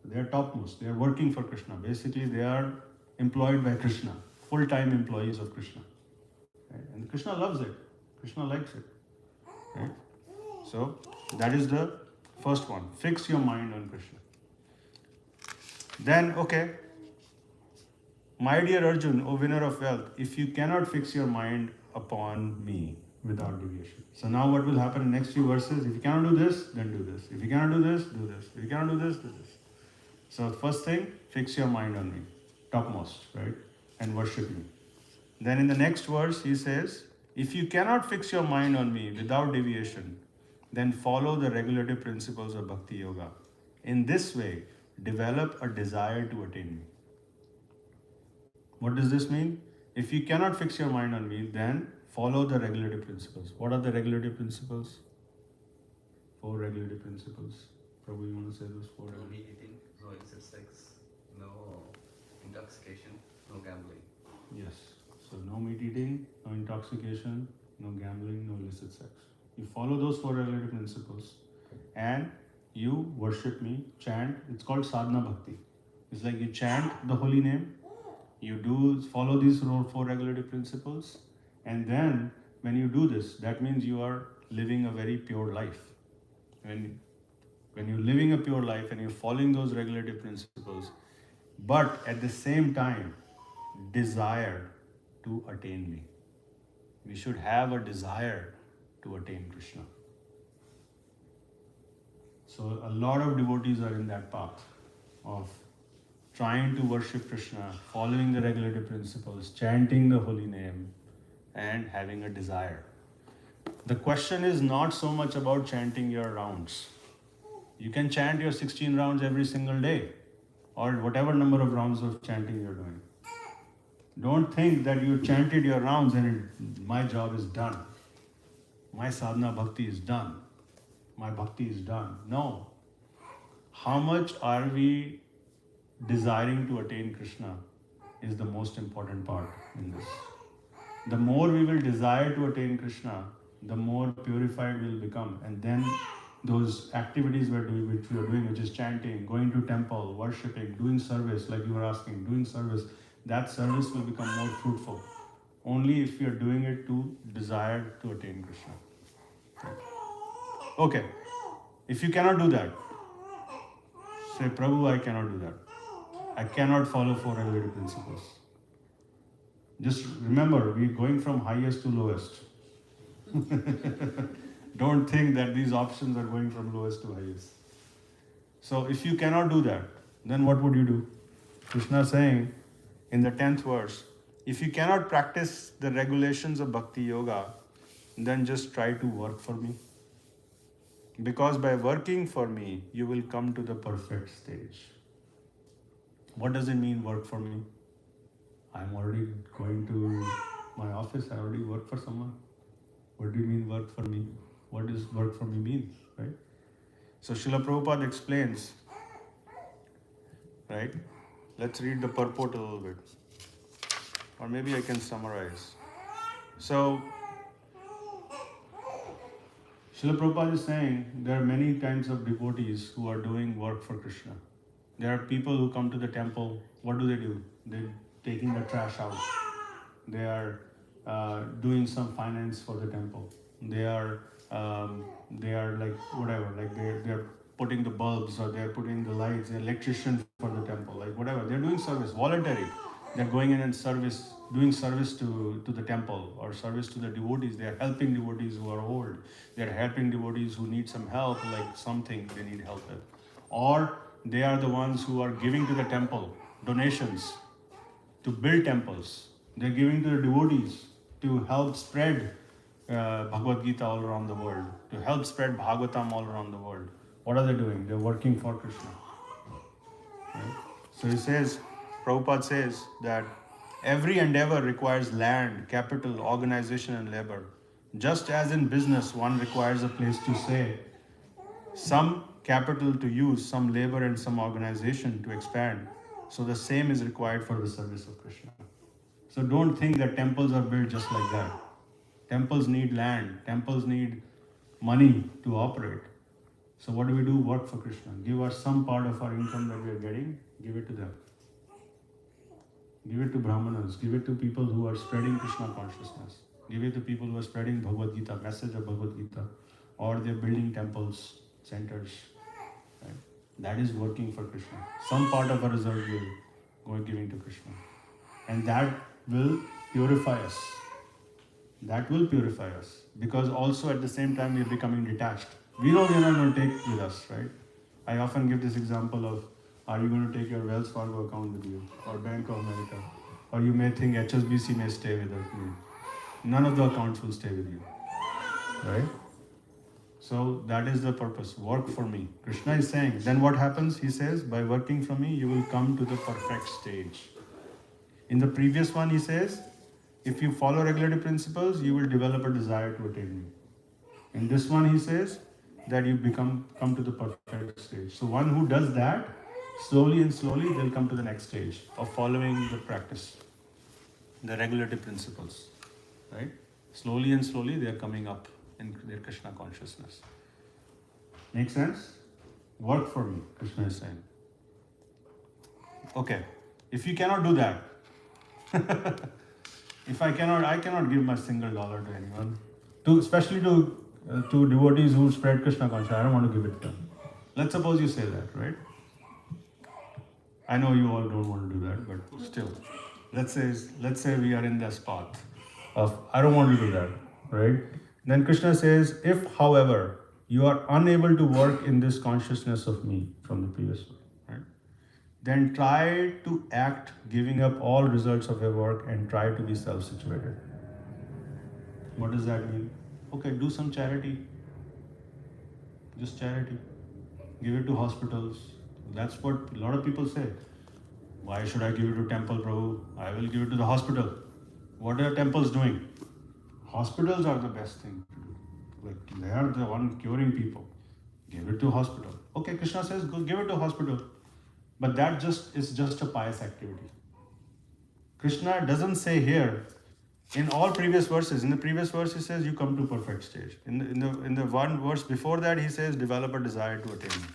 They are topmost. They are working for Krishna. Basically, they are employed by Krishna. Full-time employees of Krishna. Right? And Krishna loves it. Krishna likes it. Right? So, that is the first one. Fix your mind on Krishna. Then, okay. My dear Arjun, O winner of wealth, if you cannot fix your mind upon me without deviation. So now what will happen in the next few verses? If you cannot do this, then do this. If you cannot do this, do this. If you cannot do this, do this. So first thing, fix your mind on me. Topmost, right? And worship me. Then in the next verse, he says, if you cannot fix your mind on me without deviation, then follow the regulative principles of Bhakti Yoga. In this way, develop a desire to attain me. What does this mean? If you cannot fix your mind on me, then follow the regulative principles. What are the regulative principles? 4 regulative principles. Prabhu, you want to say those 4 No regulative? meat eating, no illicit sex, no intoxication, no gambling. Yes. So no meat eating, no intoxication, no gambling, no illicit sex. You follow those 4 regulative principles and you worship me, chant. It's called sadhana bhakti. It's like you chant the holy name, you do follow these 4 regulative principles, and then when you do this, that means you are living a very pure life. When you're living a pure life and you're following those regulative principles, but at the same time, desire to attain me. We should have a desire to attain Krishna. So a lot of devotees are in that path of trying to worship Krishna, following the regulative principles, chanting the holy name, and having a desire. The question is not so much about chanting your rounds. You can chant your 16 rounds every single day, or whatever number of rounds of chanting you're doing. Don't think that you chanted your rounds and my job is done. My sadhana bhakti is done. My bhakti is done. No. How much are we desiring to attain Krishna is the most important part in this. The more we will desire to attain Krishna, the more purified we'll become. And then those activities which we are doing, which is chanting, going to temple, worshipping, doing service, like you were asking, doing service, that service will become more fruitful. Only if we are doing it to desire to attain Krishna. Okay. If you cannot do that, say, Prabhu, I cannot do that. I cannot follow 4 regulative principles. Just remember, we're going from highest to lowest. Don't think that these options are going from lowest to highest. So if you cannot do that, then what would you do? Krishna is saying in the 10th verse, if you cannot practice the regulations of Bhakti Yoga, then just try to work for me. Because by working for me, you will come to the perfect stage. What does it mean, work for me? I'm already going to my office, I already work for someone. What do you mean, work for me? What does work for me mean, right? So Srila Prabhupada explains, right? Let's read the purport a little bit. Or maybe I can summarize. So, Srila Prabhupada is saying there are many kinds of devotees who are doing work for Krishna. There are people who come to the temple. What do? They're taking the trash out. They are doing some finance for the temple. They are like whatever, like they're putting the bulbs or they're putting the lights, they're electrician for the temple, like whatever. They're doing service, voluntary. They're going in and doing service to the temple or service to the devotees. They're helping devotees who are old. They're helping devotees who need some help, like something they need help with. Or they are the ones who are giving to the temple donations to build temples. They're giving to the devotees to help spread Bhagavad Gita all around the world, to help spread Bhagavatam all around the world. What are they doing? They're working for Krishna. Right? So he says, Prabhupada says that every endeavor requires land, capital, organization and labor. Just as in business, one requires a place to stay, some capital to use, some labor and some organization to expand. So the same is required for the service of Krishna. So don't think that temples are built just like that. Temples need land, temples need money to operate. So what do? Work for Krishna. Give us some part of our income that we are getting, give it to them. Give it to Brahmanas, give it to people who are spreading Krishna consciousness. Give it to people who are spreading Bhagavad Gita, message of Bhagavad Gita. Or they're building temples, centers. Right? That is working for Krishna. Some part of our result will go giving to Krishna. And that will purify us. That will purify us. Because also at the same time we are becoming detached. We know we are not going to take with us, right? I often give this example of, are you going to take your Wells Fargo account with you? Or Bank of America? Or you may think HSBC may stay with us. None of the accounts will stay with you. Right? So that is the purpose. Work for me. Krishna is saying, then what happens? He says, by working for me, you will come to the perfect stage. In the previous one, he says, if you follow regulative principles, you will develop a desire to attain me. In this one, he says that you come to the perfect stage. So one who does that, slowly and slowly, they'll come to the next stage of following the practice, the regulative principles, right? Slowly and slowly, they are coming up in their Krishna consciousness. Make sense? Work for me, Krishna is saying. Okay, if you cannot do that, I cannot give my single dollar to anyone, especially to devotees who spread Krishna consciousness. I don't want to give it to them. Let's suppose you say that, right? I know you all don't want to do that, but still, let's say we are in this path of I don't want to do that, right? Then Krishna says, if, however, you are unable to work in this consciousness of me from the previous one, right? then try to act giving up all results of your work and try to be self-situated. What does that mean? Okay, do some charity. Just charity. Give it to hospitals. That's what a lot of people say. Why should I give it to temple, Prabhu? I will give it to the hospital. What are temples doing? Hospitals are the best thing to do. Like they are the one curing people. Give it to hospital. Okay, Krishna says go give it to hospital. But that is just a pious activity. Krishna doesn't say here, in all previous verses, in the previous verse he says you come to perfect stage. In the one verse before that he says develop a desire to attain me.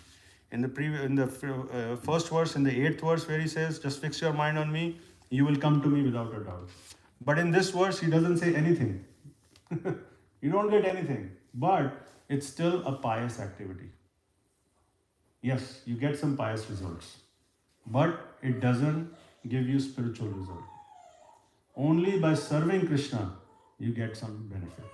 In the first verse, in the 8th verse where he says just fix your mind on me, you will come to me without a doubt. But in this verse he doesn't say anything. You don't get anything, but it's still a pious activity. Yes, you get some pious results, but it doesn't give you spiritual result. Only by serving Krishna you get some benefit.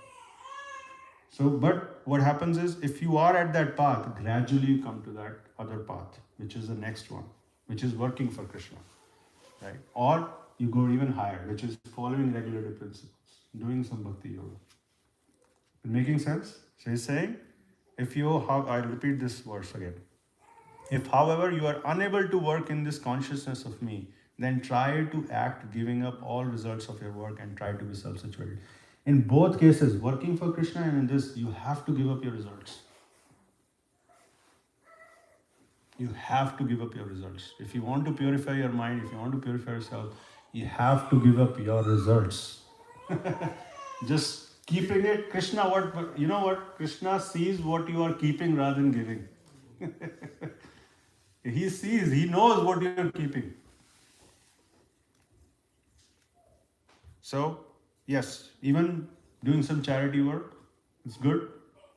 So, but what happens is if you are at that path, gradually you come to that other path, which is the next one, which is working for Krishna, right? Or you go even higher, which is following regulative principles, doing some bhakti yoga. Making sense? So he's saying, I'll repeat this verse again. If, however, you are unable to work in this consciousness of me, then try to act giving up all results of your work and try to be self-situated. In both cases, working for Krishna and in this, you have to give up your results. You have to give up your results. If you want to purify your mind, if you want to purify yourself, you have to give up your results. Just keeping it, Krishna, you know what? Krishna sees what you are keeping rather than giving. He sees, he knows what you are keeping. So, yes, even doing some charity work is good,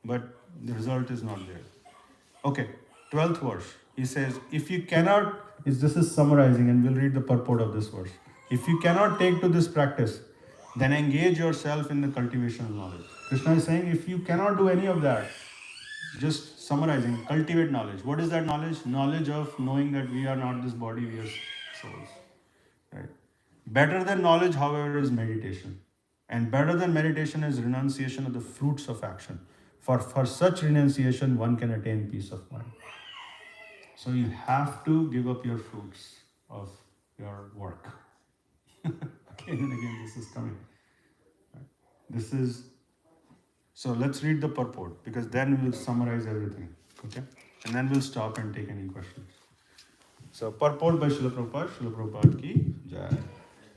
but the result is not there. Okay, 12th verse. He says, if you cannot, this is summarizing and we'll read the purport of this verse. If you cannot take to this practice, then engage yourself in the cultivation of knowledge. Krishna is saying, if you cannot do any of that, just summarizing, cultivate knowledge. What is that knowledge? Knowledge of knowing that we are not this body, we are souls. Right? Better than knowledge, however, is meditation. And better than meditation is renunciation of the fruits of action. For such renunciation, one can attain peace of mind. So you have to give up your fruits of your work. Again and again, this is coming. Right? So let's read the purport, because then we'll summarize everything. Okay? And then we'll stop and take any questions. So purport by Srila Prabhupada ki jai.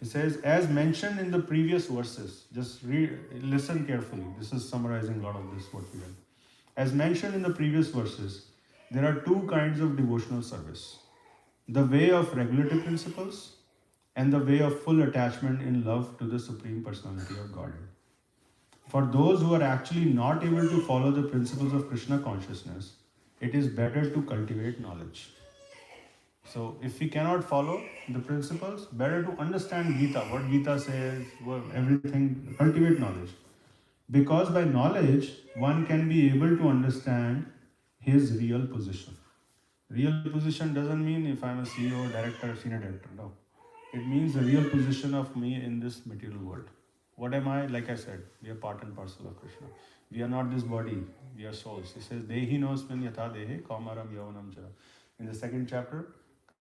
It says, as mentioned in the previous verses, just listen carefully. This is summarizing a lot of this, what we read. As mentioned in the previous verses, there are two kinds of devotional service. The way of regulative principles and the way of full attachment in love to the Supreme Personality of Godhead. For those who are actually not able to follow the principles of Krishna consciousness, it is better to cultivate knowledge. So, if we cannot follow the principles, better to understand Gita, what Gita says, everything, cultivate knowledge. Because by knowledge, one can be able to understand his real position. Real position doesn't mean if I'm a CEO, director, senior director, no. It means the real position of me in this material world. What am I? Like I said, we are part and parcel of Krishna. We are not this body, we are souls. He says, Dehi nosmin yatha dehe kaumaram yavanam jara. In the second chapter,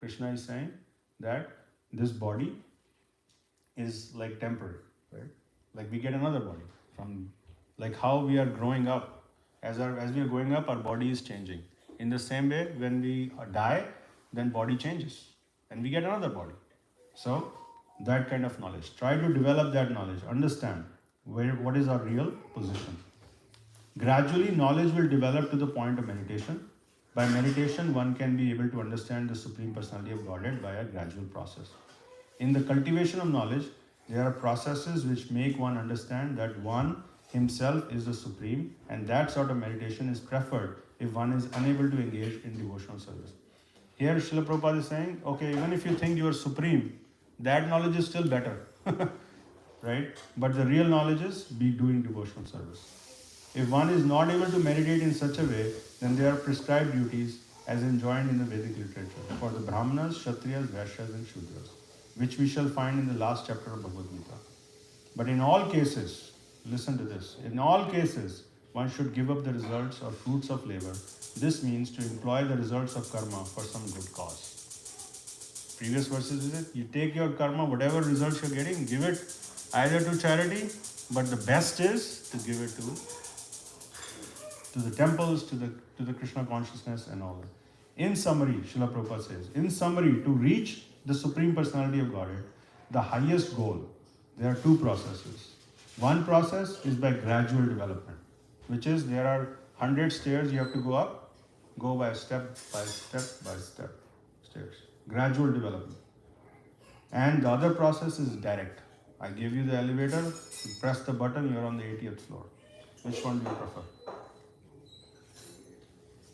Krishna is saying that this body is like temporary, right? Like we get another body from, like how we are growing up. As we are growing up, our body is changing. In the same way, when we die, then body changes and we get another body. So that kind of knowledge. Try to develop that knowledge. Understand what is our real position. Gradually, knowledge will develop to the point of meditation. By meditation, one can be able to understand the Supreme Personality of Godhead by a gradual process. In the cultivation of knowledge, there are processes which make one understand that one himself is the Supreme, and that sort of meditation is preferred if one is unable to engage in devotional service. Here, Srila Prabhupada is saying, okay, even if you think you are Supreme, that knowledge is still better, right? But the real knowledge is be doing devotional service. If one is not able to meditate in such a way, then there are prescribed duties as enjoined in the Vedic literature for the Brahmanas, Kshatriyas, Vaishyas and Shudras, which we shall find in the last chapter of Bhagavad Gita. But in all cases, listen to this, in all cases, one should give up the results or fruits of labor. This means to employ the results of karma for some good cause. Previous verses is it? You take your karma, whatever results you're getting, give it either to charity, but the best is to give it to the temples, to the Krishna consciousness and all that. In summary, Srila Prabhupada says, in summary, to reach the Supreme Personality of Godhead, the highest goal, there are two processes. One process is by gradual development, which is there are 100 stairs you have to go up, go by step by step by step stairs. Gradual development. And the other process is direct. I give you the elevator, you press the button, you're on the 80th floor. Which one do you prefer?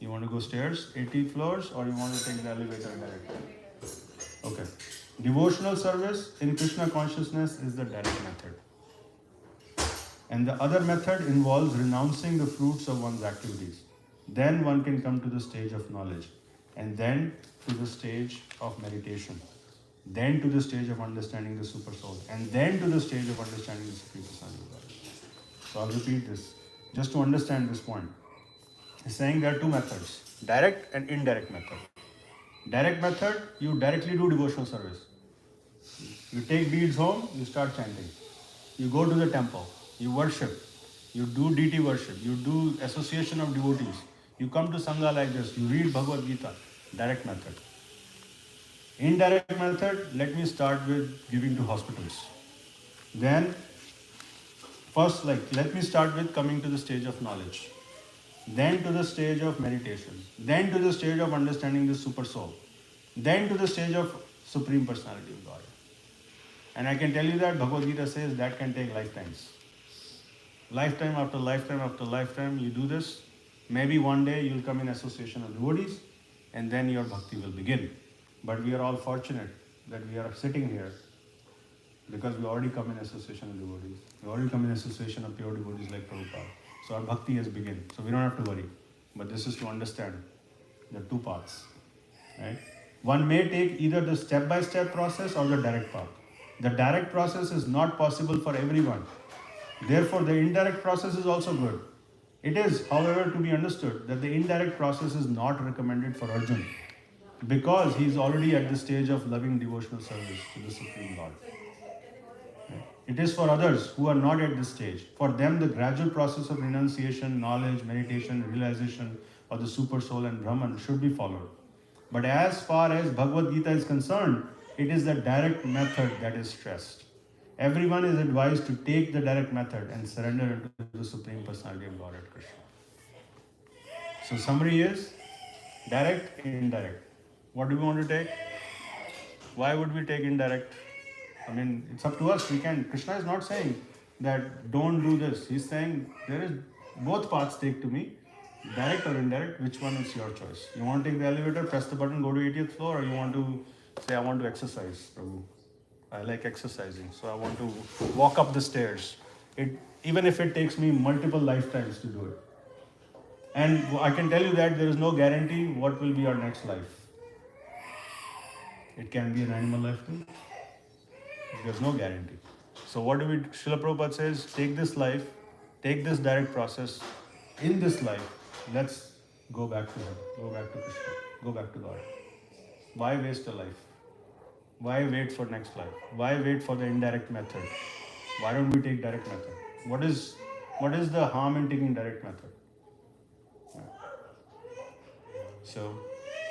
You want to go stairs, 80 floors, or you want to take the elevator directly? Okay. Devotional service in Krishna consciousness is the direct method. And the other method involves renouncing the fruits of one's activities. Then one can come to the stage of knowledge, and then to the stage of meditation, then to the stage of understanding the super soul, and then to the stage of understanding the Supreme Personality of God. So I'll repeat this, just to understand this point. He's saying there are two methods, direct and indirect method. Direct method, you directly do devotional service. You take beads home, you start chanting. You go to the temple, you worship, you do deity worship, you do association of devotees. You come to Sangha like this, you read Bhagavad Gita, direct method. Indirect method, let me start with giving to hospitals. Then, first let me start with coming to the stage of knowledge. Then to the stage of meditation. Then to the stage of understanding the super soul. Then to the stage of Supreme Personality of God. And I can tell you that Bhagavad Gita says that can take lifetimes. Lifetime after lifetime after lifetime, you do this. Maybe one day you'll come in association of devotees, and then your bhakti will begin. But we are all fortunate that we are sitting here because we already come in association of devotees. We already come in association of pure devotees like Prabhupada. So our bhakti has begun. So we don't have to worry. But this is to understand the two paths. Right? One may take either the step-by-step process or the direct path. The direct process is not possible for everyone. Therefore, the indirect process is also good. It is, however, to be understood that the indirect process is not recommended for Arjuna because he is already at the stage of loving devotional service to the Supreme Lord. It is for others who are not at this stage. For them, the gradual process of renunciation, knowledge, meditation, realization of the super soul and Brahman should be followed. But as far as Bhagavad Gita is concerned, it is the direct method that is stressed. Everyone is advised to take the direct method and surrender into the Supreme Personality of Godhead Krishna. So summary is direct, indirect. What do we want to take? Why would we take indirect? I mean, it's up to us. We can. Krishna is not saying that don't do this. He's saying there is both paths take to me, direct or indirect. Which one is your choice? You want to take the elevator, press the button, go to 80th floor, or you want to say, I want to exercise, Prabhu. I like exercising, so I want to walk up the stairs. Even if it takes me multiple lifetimes to do it. And I can tell you that there is no guarantee what will be our next life. It can be an animal life too. There's no guarantee. So what do we, Srila Prabhupada says, take this life, take this direct process. In this life, let's go back to Him, go back to Krishna, go back to God. Why waste a life? Why wait for next life? Why wait for the indirect method? Why don't we take direct method? What is the harm in taking direct method? Yeah. So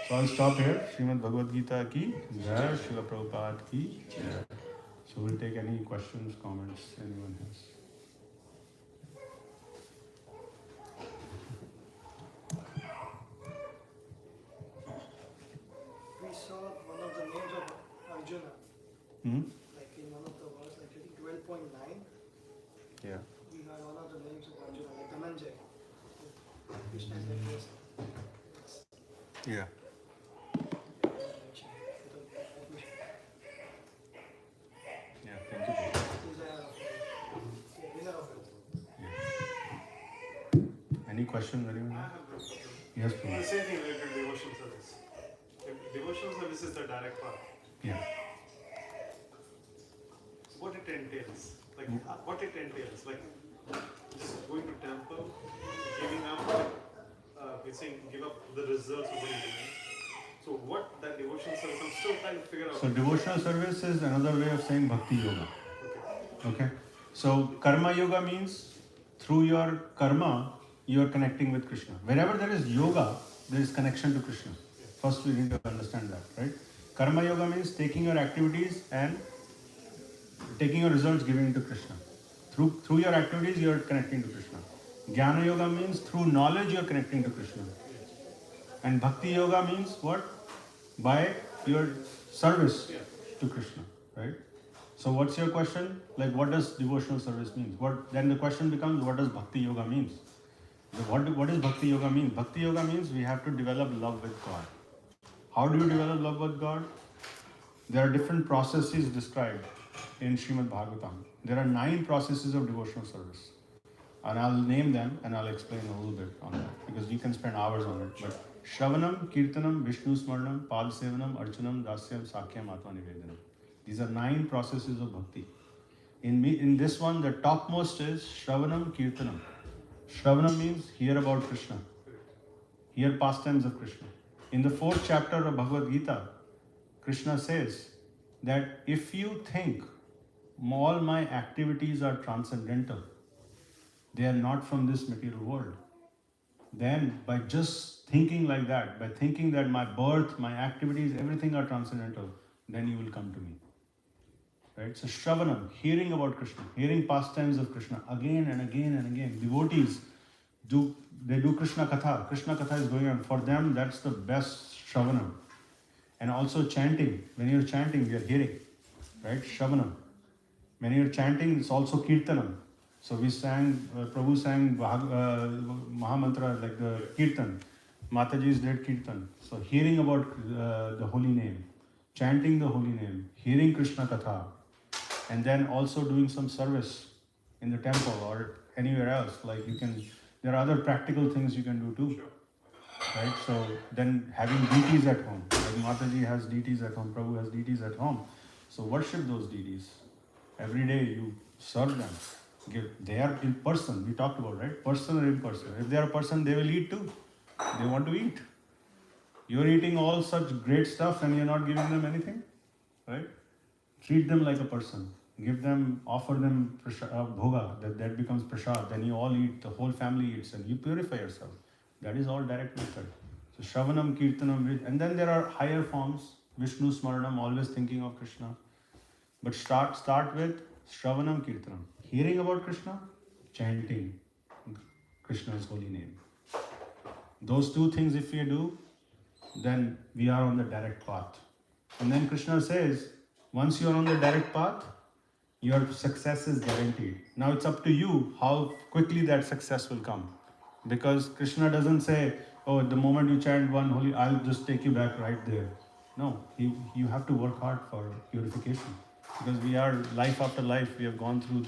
I'll stop here. Srimad Bhagavad Gita ki jai, Srila Prabhupada ki jai. So we'll take any questions, comments anyone has. We saw one of the names of Arjuna, like in one of the verse, like I think 12.9. Yeah. We had one of the names of Arjuna, like Dhananjay. Krishna is like this. Yeah. Yeah, thank you. He's a winner of it. Any questions, anyone? Yes, The please. same thing related to devotional service. Devotional service is the direct path. Yeah. So what it entails, like just going to temple, giving up, we're saying give up the results of what you're doing. So what that devotional service, I'm still trying to figure out. So devotional service is another way of saying bhakti yoga. Okay. So karma yoga means through your karma you are connecting with Krishna. Wherever there is yoga, there is connection to Krishna. First we need to understand that, right? Karma yoga means taking your activities and taking your results, giving it to Krishna. Through your activities you are connecting to Krishna. Jnana yoga means through knowledge you are connecting to Krishna. And bhakti yoga means what? By your service to Krishna, right? So what's your question? Like what does devotional service mean? Then the question becomes, what does bhakti yoga means? What does bhakti yoga mean? Bhakti yoga means we have to develop love with God. How do you develop love with God? There are different processes described in Srimad Bhagavatam. There are 9 processes of devotional service. And I'll name them and I'll explain a little bit on that because you can spend hours on it. But Shravanam, Kirtanam, Vishnu Smaranam, Pad Sevanam, Archanam, Dasyam, Sakyam, Atma Nivedanam. These are 9 processes of bhakti. In this one, the topmost is Shravanam, Kirtanam. Shravanam means hear about Krishna. Hear pastimes of Krishna. In the 4th chapter of Bhagavad Gita, Krishna says that if you think all my activities are transcendental, they are not from this material world, then by just thinking like that, by thinking that my birth, my activities, everything are transcendental, then you will come to me. Right? So Shravanam, hearing about Krishna, hearing pastimes of Krishna again and again and again. Devotees do Krishna Katha. Krishna Katha is going on. For them, that's the best Shravanam. And also chanting. When you're chanting, we are hearing. Right? Shravanam. When you're chanting, it's also Kirtanam. So we sang, Prabhu sang Mahamantra like the Kirtan. Mataji's did Kirtan. So hearing about the holy name, chanting the holy name, hearing Krishna Katha, and then also doing some service in the temple or anywhere else. Like there are other practical things you can do too. Right? So then having deities at home. Like Mataji has deities at home, Prabhu has deities at home. So worship those deities. Every day you serve them. They are in person, we talked about, right? Person or imperson. If they are a person, they will eat too. They want to eat. You're eating all such great stuff and you're not giving them anything, right? Treat them like a person. Offer them bhoga, that becomes prasad. Then you all eat, the whole family eats and you purify yourself. That is all direct method. So Shravanam, Kirtanam, and then there are higher forms. Vishnu Smaranam, always thinking of Krishna. But start with Shravanam, Kirtanam. Hearing about Krishna, chanting Krishna's holy name. Those 2 things if we do, then we are on the direct path. And then Krishna says, once you are on the direct path, your success is guaranteed. Now it's up to you how quickly that success will come. Because Krishna doesn't say, oh, the moment you chant one holy, I'll just take you back right there. No, you have to work hard for purification. Because we are, life after life, we have gone through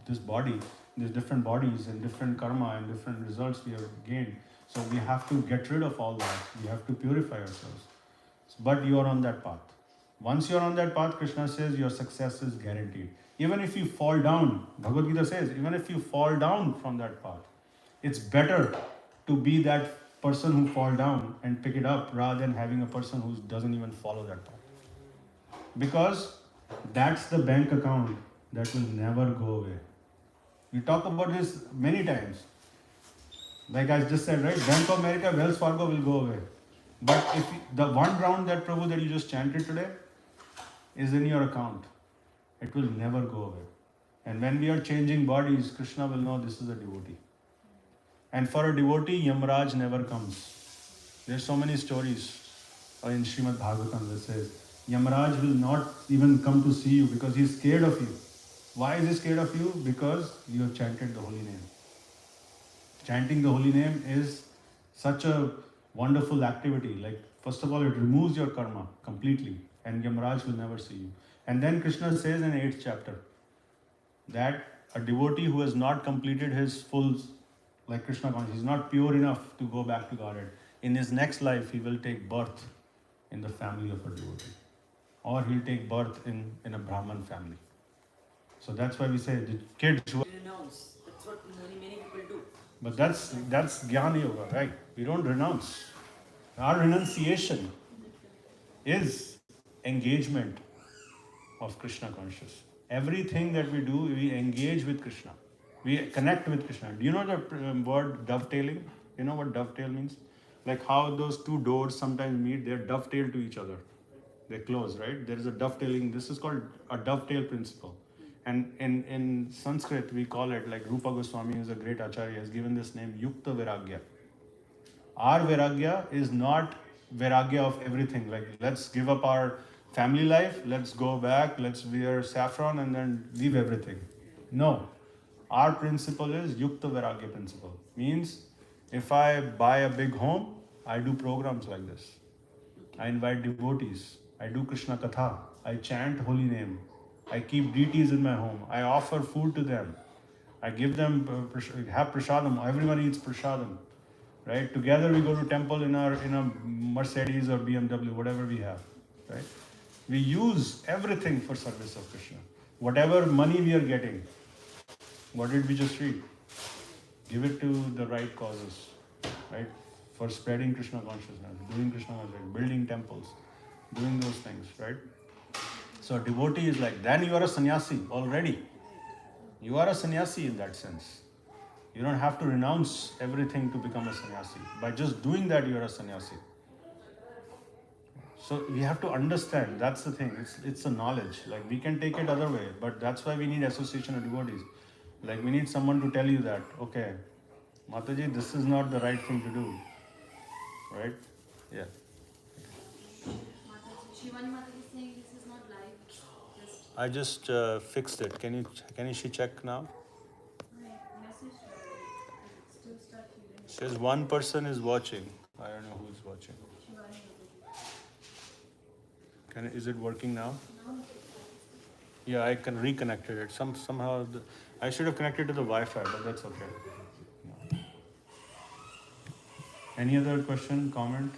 this body, these different bodies and different karma and different results we have gained. So we have to get rid of all that. We have to purify ourselves. But you are on that path. Once you are on that path, Krishna says your success is guaranteed. Even if you fall down, Bhagavad Gita says, even if you fall down from that path, it's better to be that person who fall down and pick it up rather than having a person who doesn't even follow that path. Because that's the bank account that will never go away. We talk about this many times. Like I just said, right? Bank of America, Wells Fargo will go away. But if the one round that Prabhu that you just chanted today is in your account, it will never go away. And when we are changing bodies, Krishna will know this is a devotee. And for a devotee, Yamraj never comes. There's so many stories in Srimad Bhagavatam that says, Yamraj will not even come to see you because he is scared of you. Why is he scared of you? Because you have chanted the holy name. Chanting the holy name is such a wonderful activity. Like, first of all, it removes your karma completely and Yamraj will never see you. And then Krishna says in 8th chapter that a devotee who has not completed his full, like Krishna consciousness, is not pure enough to go back to Godhead. in his next life he will take birth in the family of a devotee, or he'll take birth in a Brahman family. So that's why we say the kids who Renounce. That's what many people do. but that's Jnana Yoga, right? We don't renounce. Our renunciation is engagement of Krishna conscious. Everything that we do, we engage with Krishna. We connect with Krishna. Do you know the word dovetailing? You know what dovetail means? Like how those two doors sometimes meet, they're dovetailed to each other. They close, right? There is a dovetailing. This is called a dovetail principle. And in Sanskrit, we call it, like Rupa Goswami, who is a great acharya, has given this name Yukta Viragya. Our Viragya is not Viragya of everything. Like, let's give up our family life, let's go back, let's wear saffron and then leave everything. No. Our principle is Yukta Viragya principle. Means, if I buy a big home, I do programs like this. I invite devotees. I do Krishna Katha. I chant holy name. I keep deities in my home. I offer food to them. I give them, have prasadam. Everyone eats prasadam. Right? Together we go to temple in a Mercedes or BMW, whatever we have. Right? We use everything for service of Krishna. Whatever money we are getting, what did we just read? Give it to the right causes. Right? For spreading Krishna consciousness, doing Krishna consciousness, building temples, doing those things, right? So a devotee is like, then you are a sannyasi already. You are a sannyasi in that sense. You don't have to renounce everything to become a sannyasi. By just doing that, you are a sannyasi. So we have to understand, that's the thing, it's a knowledge. Like we can take it other way, but that's why we need association of devotees. Like we need someone to tell you that, okay, Mataji, this is not the right thing to do. Right? Yeah. Shivani Mataji is saying this is not live. I just fixed it. Can she check now? I messaged her. It's still stuck here. Says one person is watching. I don't know who's watching. Shivani Mataji. Is it working now? No. Yeah, I can reconnected it. Somehow I should have connected to the Wi-Fi, but that's okay. Yeah. Any other question, comment?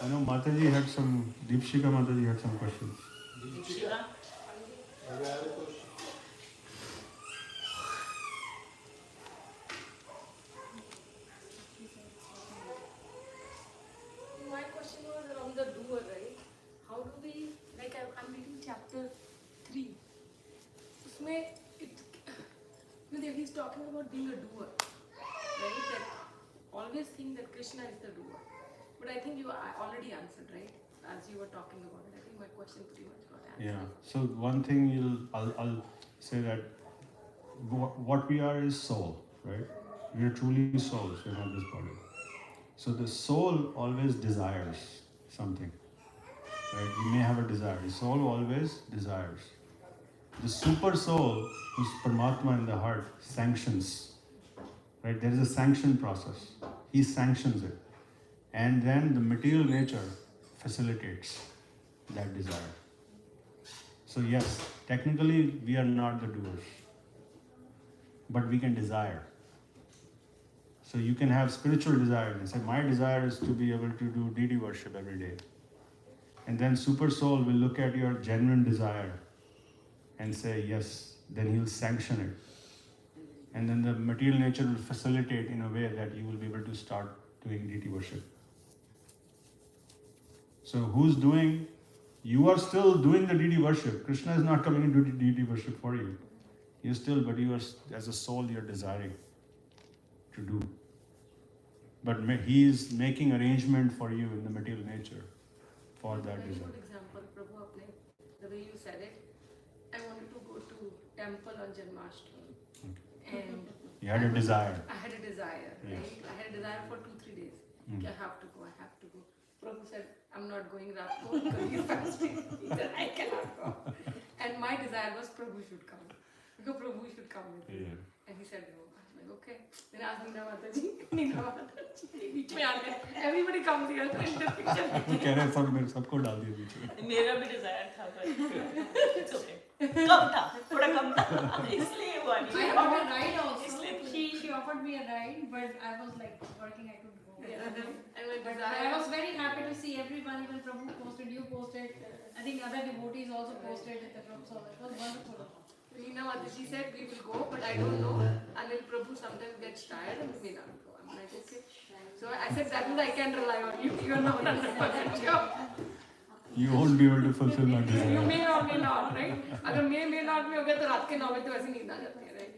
I know Mataji had some. Deepshika Mataji had some questions. Shiva? I have a question. My question was around the doer, right? How do we, like I'm reading chapter 3. Usme he's talking about being a doer, right? That always think that Krishna is the doer. But I think I already answered, right? As you were talking about it. I think my question pretty much got answered. Yeah. So one thing I'll say that what we are is soul, right? We are truly souls. We are not this body. So the soul always desires something, right? We may have a desire. The soul always desires. The super soul, who's Paramatma in the heart, sanctions, right? There is a sanction process. He sanctions it. And then the material nature facilitates that desire. So yes, technically we are not the doers, but we can desire. So you can have spiritual desire and say, my desire is to be able to do deity worship every day. And then super soul will look at your genuine desire and say, yes, then he'll sanction it. And then the material nature will facilitate in a way that you will be able to start doing deity worship. So who's doing? You are still doing the deity worship. Krishna is not coming into deity worship for you. You still, but you are, as a soul, you're desiring to do. But he is making arrangement for you in the material nature for that Very desire. good example, Prabhu, apne, the way you said it. I wanted to go to temple on Janmashtami. And You had a desire. I had a desire, Yes. right? I had a desire for 2-3 days. Mm. I have to go. Prabhu said, I'm not going Ratko because he's fasting. He said, I cannot go. And my desire was Prabhu should come. Because Prabhu should come with me. Yeah. And he said no. I'm like, okay. Then I asked Neena Mataji. बीच में आ गए. Everybody comes here to enter picture. तो कह रहे सब मेरे सबको डाल दिया बीच में. मेरा भी डिजायर था पर it's okay. कम था थोड़ा कम था इसलिए हुआ नहीं I want to ride also. इसलिए she offered me a ride, but I was like working, I couldn't go. Yeah. And my But desire. I was very happy to see everyone, even Prabhu posted, you posted, I think other devotees also posted in the group, so it was wonderful. Meena Mataji said we will go, but I don't know. Anil Prabhu sometimes gets tired and may not go. I'm like, okay. So I said, that means I can rely on you. You are not 100% sure. You won't be able to fulfill my You desire. may or may not, right? अगर may not में हो गया तो रात के 9 बजे तो ऐसे नींद आ जाती है, right?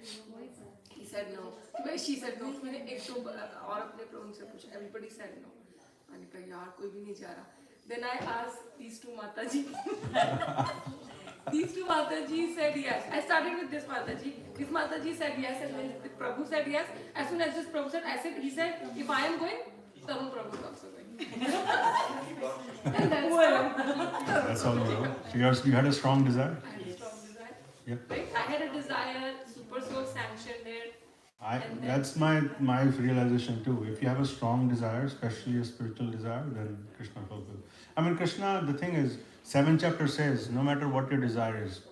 He said no. She said no. मैंने एक तो और अपने प्रभु से पूछा. Everybody said no. मैंने कहा यार कोई भी नहीं जा रहा. Then I asked these two Mataji. These two Mataji said yes. I started with this Mataji. This Mataji said yes, and then the Prabhu said yes. As soon as this Prabhu said, he said, if I am going, Tarun Prabhu is also going. And that's all. That's all you know. So you had a strong desire? I had a strong desire. Yep. Right? I had a desire, Super Soul sanctioned it. That's my realization too. If you have a strong desire, especially a spiritual desire, then Krishna fulfills. I mean, Krishna, the thing is, 7th chapter says, no matter what your desire is,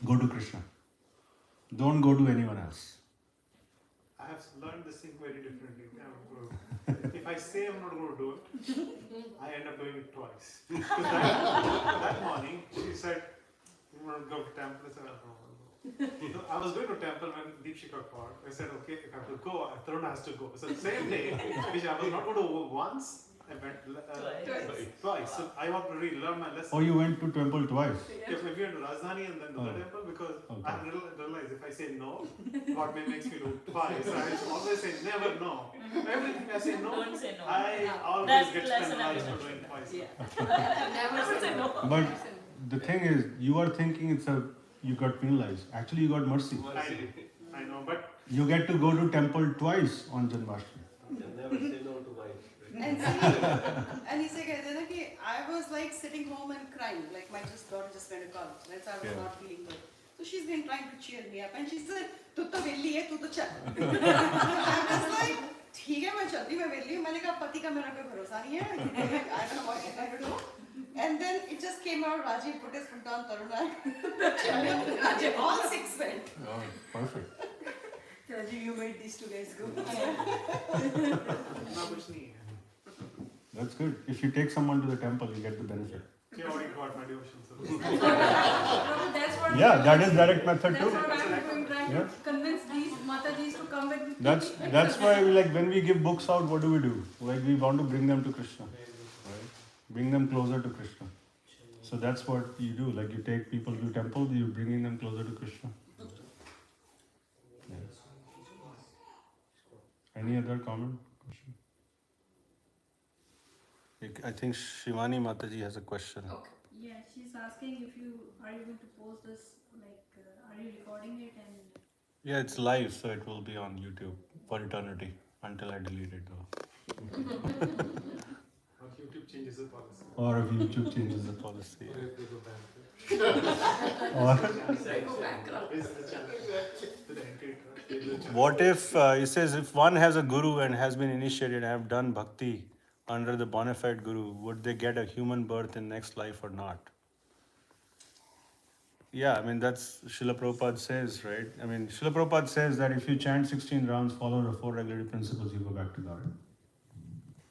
go to Krishna. Don't go to anyone else. I have learned this thing very differently. If I say I'm not going to do it, I end up doing it twice. Because that morning, she said, you want to go to temple? I said, I don't want to go. So I was going to temple when Deepshika called. I said, okay, if I have to go, Taruna has to go. So the same day, which I was not going to go once, I went twice. So I want to really learn my lesson. Oh, you went to temple twice? Yes, we went to Rajdhani and then to the temple because I realized if I say no, God makes me do twice. So I always say never no. Everything I say no, Don't say no. I always That's get lesson I penalized for learned. doing twice. Yeah. Never say no. But the thing is, you are thinking you got penalized. Actually, you got mercy. I know, but You get to go to temple twice on Janmashtami. Never say no to wife. And see, and he said, I was like sitting home and crying, like my daughter just went to college, right? So I was Yeah. not feeling good. So she's been trying to cheer me up, and she said, "Tu to velli hai, tu to chal." I was like, "ठीक है, मैं चलती मैं velli हूँ." मैंने कहा पति का मेरा कोई भरोसा नहीं है. I don't know what he's going to do. And then it just came out. Rajiv put his foot down, Taruna. Rajiv, all 6 went. Oh, perfect. Rajiv, you made these 2 guys go. ना कुछ नहीं है. That's good. If you take someone to the temple, you get the benefit. She already got my devotion. So. That's what Yeah, that is direct method that's too. what I'm doing, trying Yeah. to convince these Matajis to come with me. That's why when we give books out, what do? Like we want to bring them to Krishna, right? Bring them closer to Krishna. So that's what you do. Like you take people to temple, you're bringing them closer to Krishna. Yeah. Any other comment? Question? I think Shivani Mataji has a question. Okay. Yeah, she's asking if you are you going to post this, like, are you recording it and Yeah, it's live, so it will be on YouTube for eternity until I delete it. Or YouTube changes the policy. Or if YouTube changes the policy. Or if they go bankrupt. Or Go bankrupt. This is the challenge. To the entry trust, they will challenge. what if it says if one has a guru and has been initiated and have done bhakti under the bona fide guru, would they get a human birth in next life or not? Yeah, I mean that's Srila Prabhupada says, right? I mean Srila Prabhupada says that if you chant 16 rounds, follow the 4 regulatory principles, you go back to God.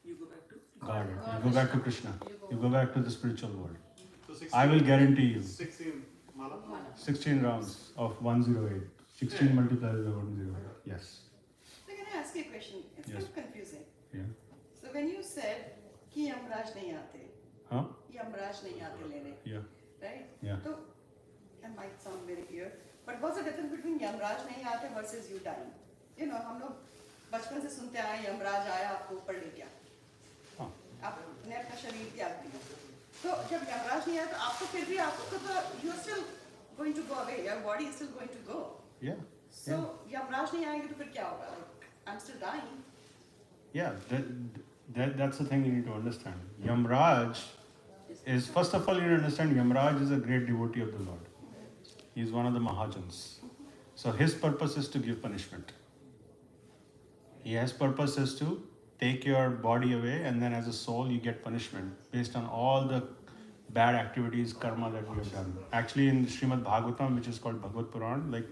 You go back to God. You go back to Krishna. You go back to the spiritual world. So 16, I will guarantee you 16 mala. 16 rounds of 108. 16 multiplied by 108. Yes. So can I ask you a question? It's Yes. kind of confusing. Yeah. So when you said कि यमराज नहीं आते, Huh? Yamraj नहीं आते लेने, Yeah. right? Yeah. So that might sound very weird, but what's the difference between Yamraj नहीं आते versus you dying? You know, हम लोग बचपन से सुनते आए यमराज आया आपको ऊपर ले गया, Huh. आपने अपना शरीर त्याग दिया. तो जब यमराज नहीं आया तो आपको फिर भी आपको तो you are still going to go away, your body is still going to go. Yeah. So Yamraj नहीं आएंगे तो फिर क्या होगा? Like, I'm still dying. Yeah, that's the thing you need to understand. Yamraj is, first of all, you need to understand Yamraj is a great devotee of the Lord. He is one of the Mahajans. So his purpose is to give punishment. His purpose is to take your body away, and then as a soul you get punishment based on all the bad activities, karma that we have done. Actually in Srimad Bhagavatam, which is called Bhagavad Puran, like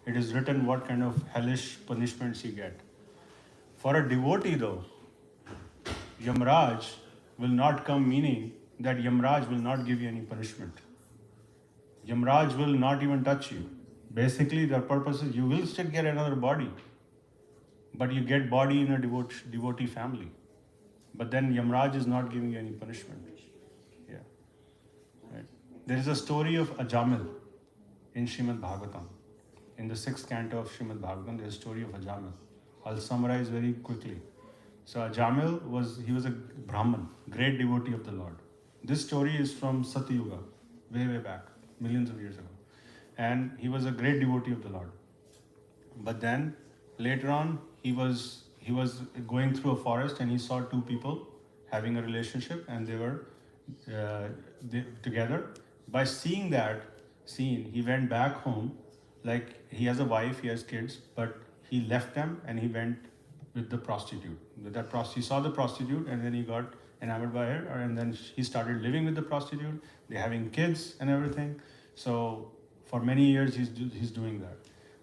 it is written what kind of hellish punishments you get. For a devotee though, Yamraj will not come, meaning that Yamraj will not give you any punishment. Yamraj will not even touch you. Basically, the purpose is you will still get another body, but you get body in a devotee family. But then Yamraj is not giving you any punishment. Yeah. Right. There is a story of Ajamil in Srimad Bhagavatam. In the 6th canto of Srimad Bhagavatam, there is a story of Ajamil. I'll summarize very quickly. So Ajamil was a Brahman, great devotee of the Lord. This story is from Satyuga, way back, millions of years ago. And he was a great devotee of the Lord. But then later on, he was going through a forest and he saw two people having a relationship, and they were together. By seeing that scene, he went back home. Like, he has a wife, he has kids, but he left them and he went with the prostitute. He saw the prostitute, and then he got enamored by her, and then he started living with the prostitute. They're having kids and everything. So for many years he's doing that.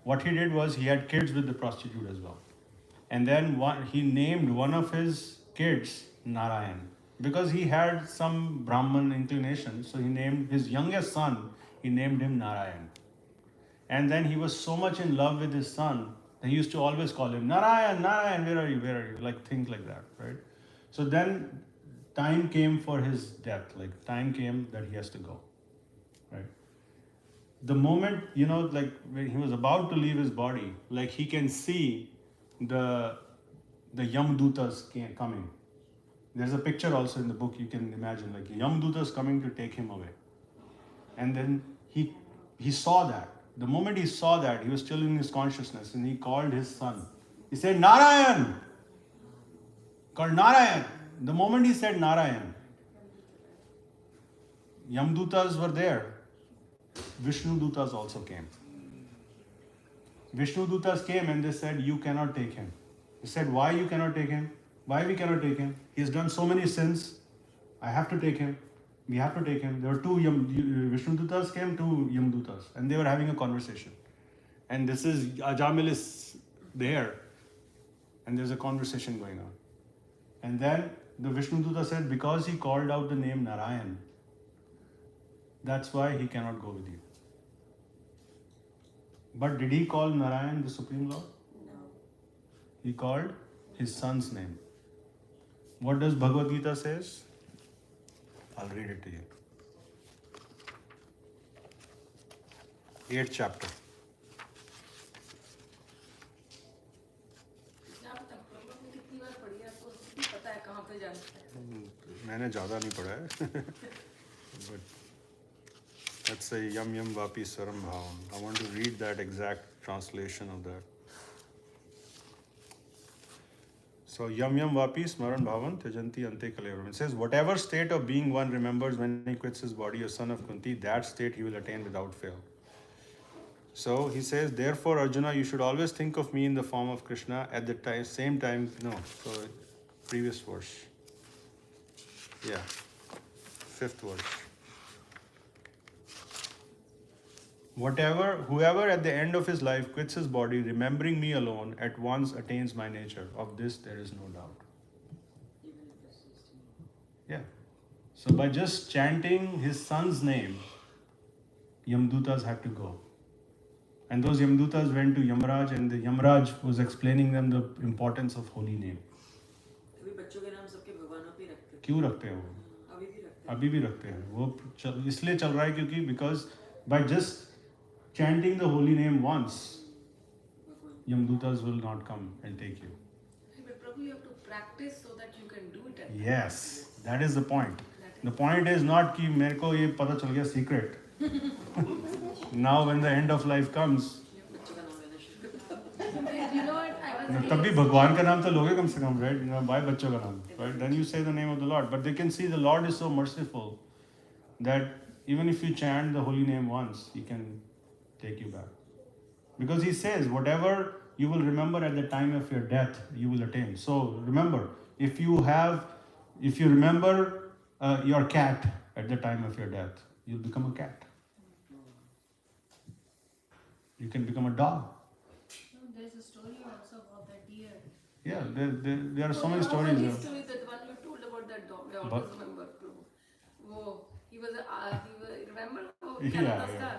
What he did was he had kids with the prostitute as well. And then he named one of his kids Narayan, because he had some Brahman inclination. So he named his youngest son, he named him Narayan. And then he was so much in love with his son that he used to always call him Narayan, Narayan, where are you? Like things like that, right? So then time came for his death, like time came that he has to go, right? The moment, like when he was about to leave his body, like he can see the Yamdutas coming. There's a picture also in the book, you can imagine, like Yamdutas coming to take him away. And then he saw that. The moment he saw that, he was still in his consciousness, and he called his son. He said, Narayan! Called Narayan. The moment he said Narayan, Yamdutas were there. Vishnu Dutas also came. Vishnu Dutas came and they said, you cannot take him. He said, why you cannot take him? Why we cannot take him? He has done so many sins. I have to take him. We have to take him. There were two Vishnu Dutas came, two Yamdutas, and they were having a conversation. And this is, Ajamil is there, and there's a conversation going on. And then the Vishnu Duta said, because he called out the name Narayan, that's why he cannot go with you. But did he call Narayan the Supreme Lord? No. He called his son's name. What does Bhagavad Gita says? I'll read it to you. 8th chapter. कितनी बार पढ़ी है आपको पता है कहाँ पे जाना है? मैंने ज़्यादा नहीं पढ़ा है. But let's say yam yam vapi swaram bhavam. I want to read that exact translation of that. So yam yam vapi smaran bhavan tyajanti ante kalevaram. It says, whatever state of being one remembers when he quits his body, a son of Kunti, that state he will attain without fail. So he says, therefore Arjuna, you should always think of me in the form of Krishna at the same time. No, so previous verse. Yeah, 5th verse. Whoever at the end of his life quits his body, remembering me alone, at once attains my nature. Of this there is no doubt. Yeah. So by just chanting his son's name, Yamdutas had to go. And those Yamdutas went to Yamraj, and the Yamraj was explaining them the importance of holy name. अभी बच्चों के नाम सबके भगवानों पे रखते हैं. क्यों रखते हैं वो? अभी भी रखते हैं. अभी भी रखते हैं. वो इसलिए चल रहा है क्योंकि because by just chanting the holy name once, Yamdutas will not come and take you. But Prabhu, you have to practice so that you can do it. At Yes, that is the point. The point is not कि मेरे को ये पता चल गया secret. Now when the end of life comes, बच्चों का नाम लेना शुरू करता. You know what? I was तब भी भगवान का नाम तो लोगे कम से कम, right? Why बच्चों का नाम, right? Then you say the name of the Lord. But they can see the Lord is so merciful that even if you chant the holy name once, He can take you back. Because He says, whatever you will remember at the time of your death, you will attain. So remember, if you remember your cat at the time of your death, you'll become a cat. You can become a dog. So there's a story also about that deer. Yeah, there are so many How stories. funny story that one you told about that dog. I always But- remember. Whoa, he was remember? Oh, Yeah, yeah.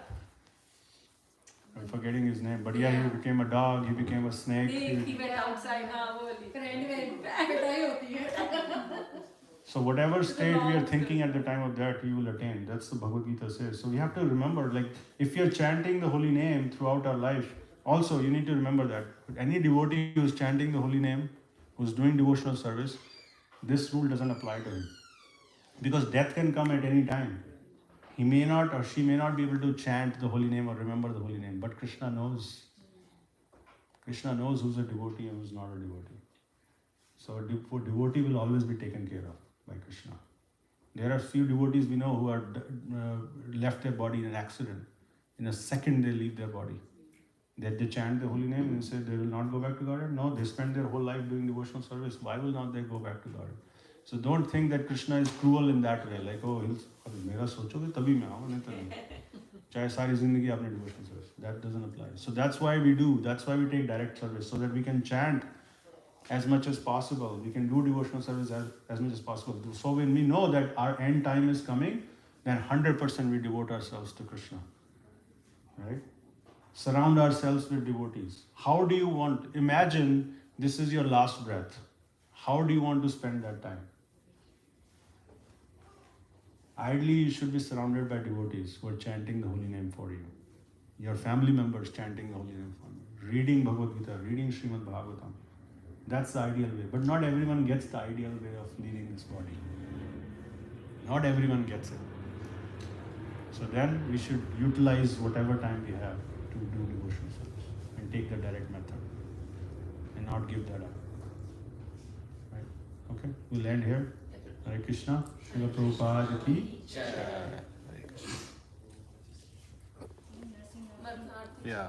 I'm forgetting his name, but yeah, he became a dog, he became a snake. He went outside. हाँ वो वाली. Friend में पिटाई होती है. So whatever state we are thinking at the time of that, we will attain. That's the Bhagavad Gita says. So we have to remember, like, if you're chanting the holy name throughout our life, also you need to remember that any devotee who is chanting the holy name, who's doing devotional service, this rule doesn't apply to him. Because death can come at any time. He may not or she may not be able to chant the holy name or remember the holy name, but Krishna knows. Krishna knows who's a devotee and who's not a devotee. So a devotee will always be taken care of by Krishna. There are few devotees we know who are left their body in an accident. In a second they leave their body. That they chant the holy name and say they will not go back to Godhead. No, they spend their whole life doing devotional service. Why will not they go back to Godhead? So don't think that Krishna is cruel in that way. Like, oh, मेरा सोचोगे तभी मैं आऊँ नहीं तो नहीं. चाहे सारी जिंदगी आपने devotional service. That doesn't apply. So that's why we do. That's why we take direct service so that we can chant as much as possible. We can do devotional service as much as possible. So when we know that our end time is coming, then 100% we devote ourselves to Krishna. Right? Surround ourselves with devotees. How do you want? Imagine this is your last breath. How do you want to spend that time? Ideally, you should be surrounded by devotees who are chanting the holy name for you. Your family members chanting the holy name for you. Reading Bhagavad Gita, reading Srimad Bhagavatam. That's the ideal way. But not everyone gets the ideal way of leading this body. Not everyone gets it. So then we should utilize whatever time we have to do devotional service and take the direct method and not give that up. Right? Okay? We'll end here. Hare Krishna. Srila Prabhupada ki Jai. Hare Krishna. Nursing home. But not- Yeah.